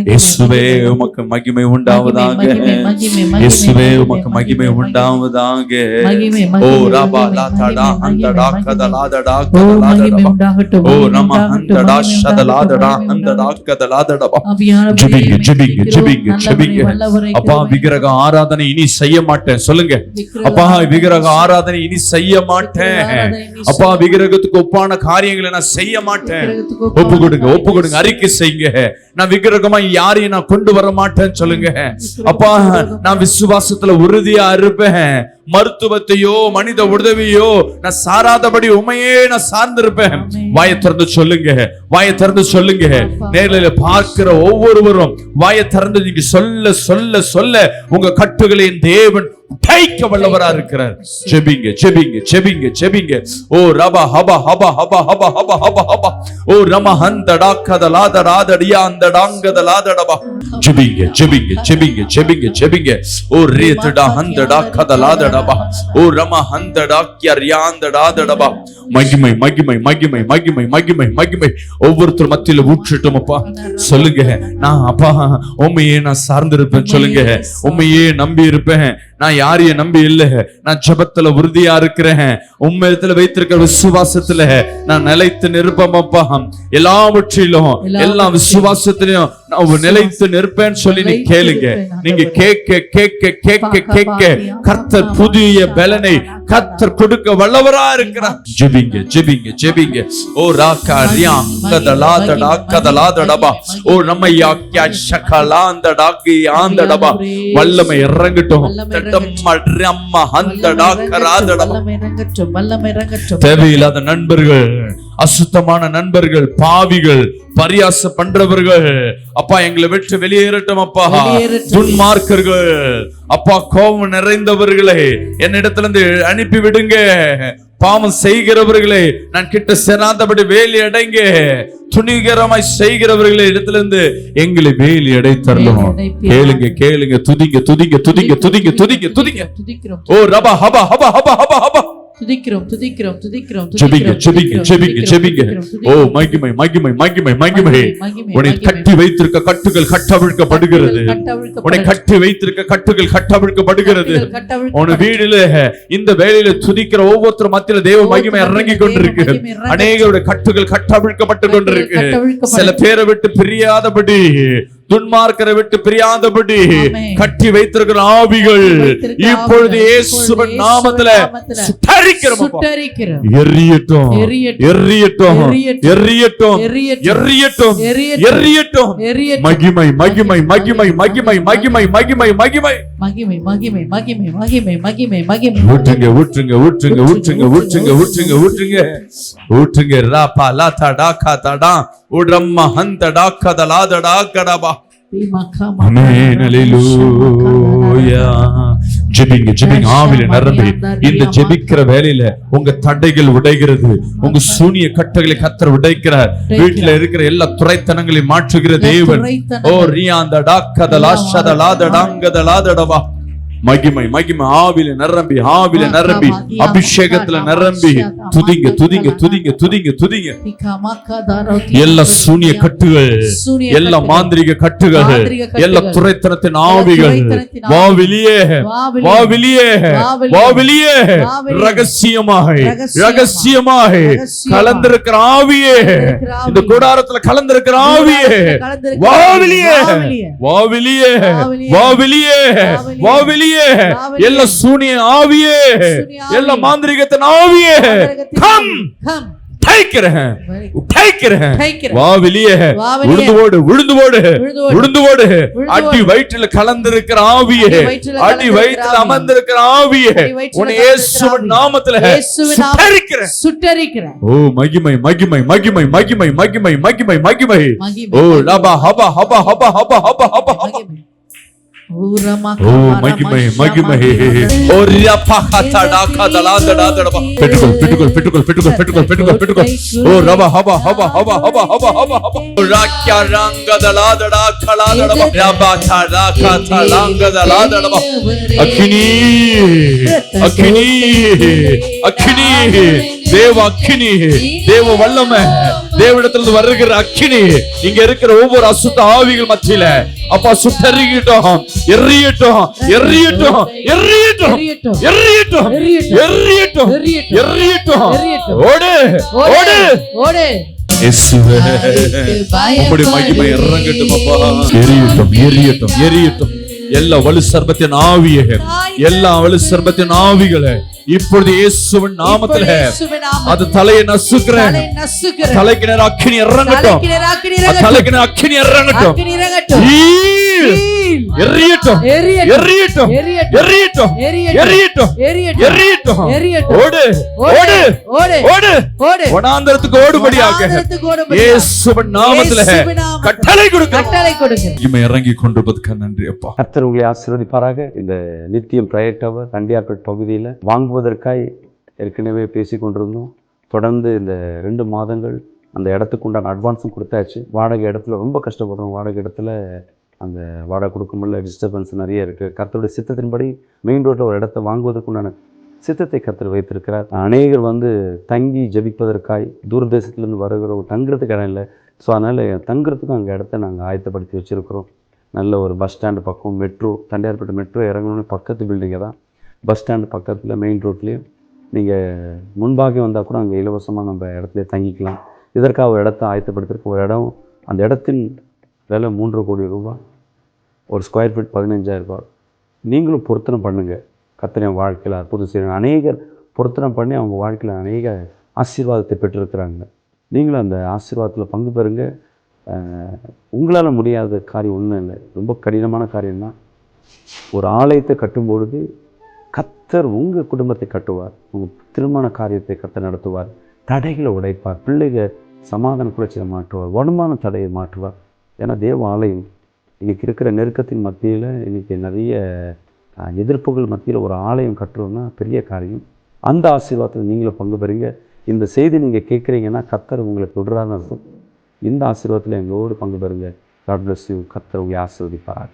இயேசுவே உமக்கு மகிமை உண்டாவதாக. இயேசுவே உமக்கு மகிமை உண்டாவதாக. ஓ ரபா லாதடா அந்தடா கதலாதடா கதலாதடா. ஓ நம அந்தடா ஷதலாதடா அந்தடா கதலாதடா. ஜெபிங்க ஜெபிங்க ஜெபிங்க ஜெபிங்க. அப்பா விக்கிரக ஆராதனை இனி செய்ய மாட்டேன் சொல்லுங்க. அப்பா விக்கிரக ஆராதனை இனி செய்ய மாட்டேன். அப்பா விக்கிரகத்துக்கு ஒப்பான காரியங்களை நான் செய்ய மாட்டேன். ஒப்பு கொடுங்க ஒப்பு கொடுங்க. அறிக்கை செய்யுங்க. நான் விக்கிரகமா யாரையும் நான் கொண்டு வர மாட்டேன்னு சொல்லுங்க. அப்பா நான் விசுவாசத்துல உறுதியா இருப்பேன். மருத்துவத்தையோ மனித உதவியோ நான் சாராதபடி உண்மையே நான் சார்ந்திருப்பேன். வாயை திறந்து சொல்லுங்க. வாயை திறந்து சொல்லுங்க. நேரில் பார்க்கிற ஒவ்வொருவரும் வாயை திறந்து நீங்க சொல்ல சொல்ல சொல்ல உங்க கட்டுகளின் தேவன் உடைக்க வல்லவரா இருக்கிறார். ஜெபிங்க ஜெபிங்க ஜெபிங்க ஜெபிங்க. ஓ ரபா ஹபா ஹபா ஹபா ஹபா ஹபா ஹபா ஹபா. ஓ ரம ஹந்தடா கதலாதடாதடியா அந்தடாங்கதலாதடபா. ஜெபிங்க ஜெபிங்க ஜெபிங்க ஜெபிங்க ஜெபிங்க. ஓ ரேதடா ஹந்தடா கதலாதடபா. ஓ ரம ஹந்தடா கியரியாந்தடாதடபா. மகிமை மகிமை மகிமை மகிமை மகிமை மகிமை ஒவ்வொருத்தர் மத்தியில ஊற்றட்டும். அப்பா சொல்லுங்க. நான் அப்பா உண்மையே நான் சார்ந்திருப்பேன் சொல்லுங்க. உண்மையே நம்பி இருப்பேன். நான் யாரையும் நம்பி இல்ல. நான் ஜெபத்துல உறுதியா இருக்கிறேன். உண்மையத்துல வைத்திருக்கிற விசுவாசத்துல நான் நிலைத்து நிற்பேன். அப்பா எல்லாவற்றிலும் எல்லா விசுவாசத்திலையும் நான் நிலைத்து நிற்பேன்னு சொல்லி நீ கேளுங்க. நீங்க கேட்க கேட்க கேட்க கேட்க கர்த்தர் புதிய பலனை கர்த்தர் கொடுக்க வல்லவரா இருக்கிறார். ஜெபிங்க ஜெபிங்க ஜெபிங்க. ஓ ராகாரியா கதலாதடா கதலாதடபா. ஓ நம்மையா கியா ஷகலாந்தடா கியாந்தடபா. வல்லமை இறங்கட்டும். தேவையில்லாத நண்பர்கள், அசுத்தமான நண்பர்கள், பாவிகள், பரியாச பண்றவர்கள் அப்பா எங்களை விட்டு வெளியேறட்டும். அப்பா துன்மார்க்கர்கள் அப்பா கோபம் நிறைந்தவர்களை என்னிடத்துல இருந்து அனுப்பி விடுங்க. பாவம் செய்கிறவர்களே நான் கிட்ட சேராதபடி வேலி அடைங்க. துணிகரமாய் செய்கிறவர்களே இடத்துல இருந்து எங்களை வேலி அடை தரணும். கேளுங்க கேளுங்க. துதிங்க துதிங்க துதிங்க துதிங்க துதிங்க துதிங்க. ஓ ரபா ஹபா ஹபா ஹபா ஹபா ஹபா. துதிக்கிறோம் துதிக்கிறோம் துதிக்கிறோம் ஜெபிங்க ஜெபிங்க ஜெபிங்க ஜெபிங்க. ஓ மகிமை மகிமை மகிமை மகிமை. உன்னை கட்டி வைத்திருக்க கட்டுகள் கட்டவிழ்க்கப்படுகிறது. உன்னை கட்டி வைத்திருக்க கட்டுகள் கட்டவிழ்க்கப்படுகிறது. உன் வீடுல இந்த வேளையில துதிக்கிற ஒவ்வொருத்தர் மத்தியில தேவ மகிமை இறங்கி கொண்டிருக்கு. அநேகருடைய கட்டுகள் கட்டவிழ்க்கப்பட்டு கொண்டிருக்கு. சில பேரை விட்டு பிரியாதபடி, துன்மார்க்கரை விட்டு பிரியாதபடி கட்டி வைத்திருக்கிற ஆவிகள் இப்பொழுது இயேசுவின் நாமத்திலே சுட்டரிக்கிறோம். எரியட்டும் எரியட்டும் எரியட்டும் எரியட்டும் எரியட்டும். மகிமை மகிமை மகிமை மகிமை மகிமை மகிமை மகிமை மகிமை மகிமை மகிமை மகிமை மகிமை மகிமை. ஊற்றுங்க ஊற்றுங்க ஊற்றுங்க ஊற்றுங்க ஊற்றுங்க ஊற்றுங்க ஊற்றுங்க ஊற்றுங்க. ராபா லாதடா கதடா உடம்ம ஹந்தடா கதலாதடா கடபா. ஆமென் அல்லேலூயா. ஜெபிங்க ஜெபிங்க. ஆவில நிரம்பி இந்த ஜெபிக்கிற வேளையில உங்க தடைகள் உடைகிறது. உங்க சூனிய கட்டுகளை கர்த்தர் உடைக்கிறார். வீட்டுல இருக்கிற எல்லா துரைத்தனங்களையும் மாற்றுகிற தேவன். ஓ ரியாந்தடா கதலா ஷதலாதடாங்கதலாதடவா. மகிமை மகிமை. ஆவில நிரம்பி ஆவில நிரம்பி அபிஷேகத்துல நிரம்பி துதிங்க துதிங்க துதிங்க துதிங்க துதிங்க. எல்லா சூனிய கட்டுகள், எல்லா மாந்திரிக கட்டுகள், எல்லா துரைத்தனத்தின் ஆவிகள் வா வெளியே வா வெளியே வா வெளியே. ரகசியமாக ரகசியமாக கலந்திருக்கிற ஆவியே, இந்த கூடாரத்துல கலந்திருக்கிற ஆவியே வா வெளியே வா வெளியே வா வெளியே வா வெளியே. எல்லா சூனிய ஆவியே, எல்லா மாந்திரிகத்தின் ஆவியே கம் தைக்கிறேன் தைக்கிறேன். வா வெளியே. உழுந்து ஓடு உழுந்து ஓடு உழுந்து ஓடு. அடி வயிற்றில் கலந்திருக்கிற ஆவியே, அடி வயிற்றில் அமர்ந்திருக்கிற ஆவியே உன்னை இயேசுவின் நாமத்திலே சுட்டரிக்கிறேன் சுட்டரிக்கிறேன். ஓ மகிமை மகிமை மகிமை மகிமை மகிமை மகிமை மகிமை. ஓ லபா ஹபா ஹபா ஹபா ஹபா ஹபா ஹபா ஹபா. ஓ மகிமை மகிமை ஒரு பகதடா கதலாதடா தடபா பெட்டுகோல் பெட்டுகோல் பெட்டுகோல் பெட்டுகோல் பெட்டுகோல் பெட்டுகோல் பெட்டுகோல் ஓ ரபா ஹபா ஹபா ஹபா ஹபா ஹபா ஹபா ஹபா ராக்கியா ரங்கதலாதடா கலாதடா ரபா தடா கதலாங்கதலாதடா அக்கினி அக்கினி அக்கினி தேவ அக்கினி தேவ வல்லமை தேவனிடத்திலிருந்து வருகிற அக்கினி இங்க இருக்கிற ஒவ்வொரு அசுத்த ஆவிகள் மத்தியில அப்பா சுட்டெறியட்டும் எரியட்டும் எரியட்டும் எரியட்டும் எரியட்டும் எரியட்டும் எரியட்டும் ஓடு ஓடு ஓடு இயேசுவே உம்முடைய மகிமை இறங்கட்டும் அப்பா எரியட்டும் எரியட்டும் எரியட்டும் எல்லா வலு சர்பத்தின் ஆவியே எல்லா வலு சர்பத்தின் ஆவிகளே இப்பொழுது இயேசுவின் நாமத்திலே அது தலையை நசுக்குறேன் தலைக்கு நேர அக்கினி இறங்கட்டும் தலைக்கு நேர அக்கினி இறங்கட்டும் எரியட்டும் எரியட்டும் எரியட்டும் எரியட்டும் எரியட்டும் ஓடு ஓடு ஓடு வனாந்தரத்துக்கு ஓடுபடியாக இயேசுவின் நாமத்திலே கட்டளை கொடுக்கிறேன் இமை இறங்கி கொண்டிருப்பதற்கு நன்றி அப்பா. கர்த்தர் உங்களை ஆசீர்வதிப்பாராக. இந்த நித்தியம் பிரைவேட் டவர் தண்டியார்பேட் பகுதியில் வாங்குவதற்காய் ஏற்கனவே பேசி கொண்டிருந்தோம். தொடர்ந்து இந்த 2 மாதங்கள் அந்த இடத்துக்கு உண்டான அட்வான்ஸும் கொடுத்தாச்சு. வாடகை இடத்துல ரொம்ப கஷ்டப்படுறோம். வாடகை இடத்துல அந்த வாடகை கொடுக்க முடியல, டிஸ்டர்பன்ஸ் நிறைய இருக்குது. கர்த்தருடைய சித்தத்தின்படி மெயின் ரோட்டில் ஒரு இடத்த வாங்குவதற்குண்டான சித்தத்தை கர்த்தர் வைத்திருக்கிறார். அநேகர் தங்கி ஜபிப்பதற்காய் தூரதேசத்துலேருந்து வருகிறோம், தங்குறதுக்கு இடம் இல்லை. ஸோ அதனால் தங்குறதுக்கும் அங்கே இடத்த நாங்கள் ஆயத்தப்படுத்தி வச்சுருக்கிறோம். நல்ல ஒரு பஸ் ஸ்டாண்டு பக்கம் மெட்ரோ தண்டையார்பேட்டை மெட்ரோ இறங்கணுன்னு பக்கத்து பில்டிங்கை தான். பஸ் ஸ்டாண்டு பக்கத்தில் மெயின் ரோட்லேயும் நீங்கள் முன்பாக வந்தால் கூட அங்கே இலவசமாக நம்ம இடத்துல தங்கிக்கலாம். இதற்காக ஒரு இடத்த ஆயத்தப்படுத்திருக்க ஒரு இடம், அந்த இடத்தின் விலை 3 கோடி ரூபாய், ஒரு ஸ்கொயர் ஃபீட் 15,000 ரூபாய். நீங்களும் பொருத்தனை பண்ணுங்கள். கர்த்தர் வாழ்க்கையில் அற்புதம் செய்யணும். அநேகர் பொருத்தனை பண்ணி அவங்க வாழ்க்கையில் அநேக ஆசீர்வாதத்தை பெற்றிருக்கிறாங்க. நீங்களும் அந்த ஆசீர்வாதத்தில் பங்கு பெறுங்க. உங்களால் முடியாத காரியம் ஒன்றும் இல்லை, ரொம்ப கடினமான காரியம்தான். ஒரு ஆலயத்தை கட்டும்பொழுது கர்த்தர் உங்கள் குடும்பத்தை கட்டுவார், உங்கள் திருமண காரியத்தை கர்த்தர் நடத்துவார், தடைகளை உடைப்பார், பிள்ளைகள் சமாதான குறைச்சியை மாற்றுவார், வருமான தடையை மாற்றுவார். ஏன்னா தேவ ஆலயம் இன்றைக்கி இருக்கிற நெருக்கத்தின் மத்தியில், இன்றைக்கி நிறைய எதிர்ப்புகள் மத்தியில் ஒரு ஆலயம் கட்டுறோன்னா பெரிய காரியம். அந்த ஆசீர்வாதத்தில் நீங்களும் பங்கு பெறுங்க. இந்த செய்தி நீங்கள் கேட்குறீங்கன்னா கர்த்தர் உங்களை தொடரான அர்த்தம். இந்த ஆசீர்வாதத்தில் எங்களோடு பங்கு பெறுங்க. God bless you. கர்த்தர் உங்களை ஆசீர்வதிப்பார்.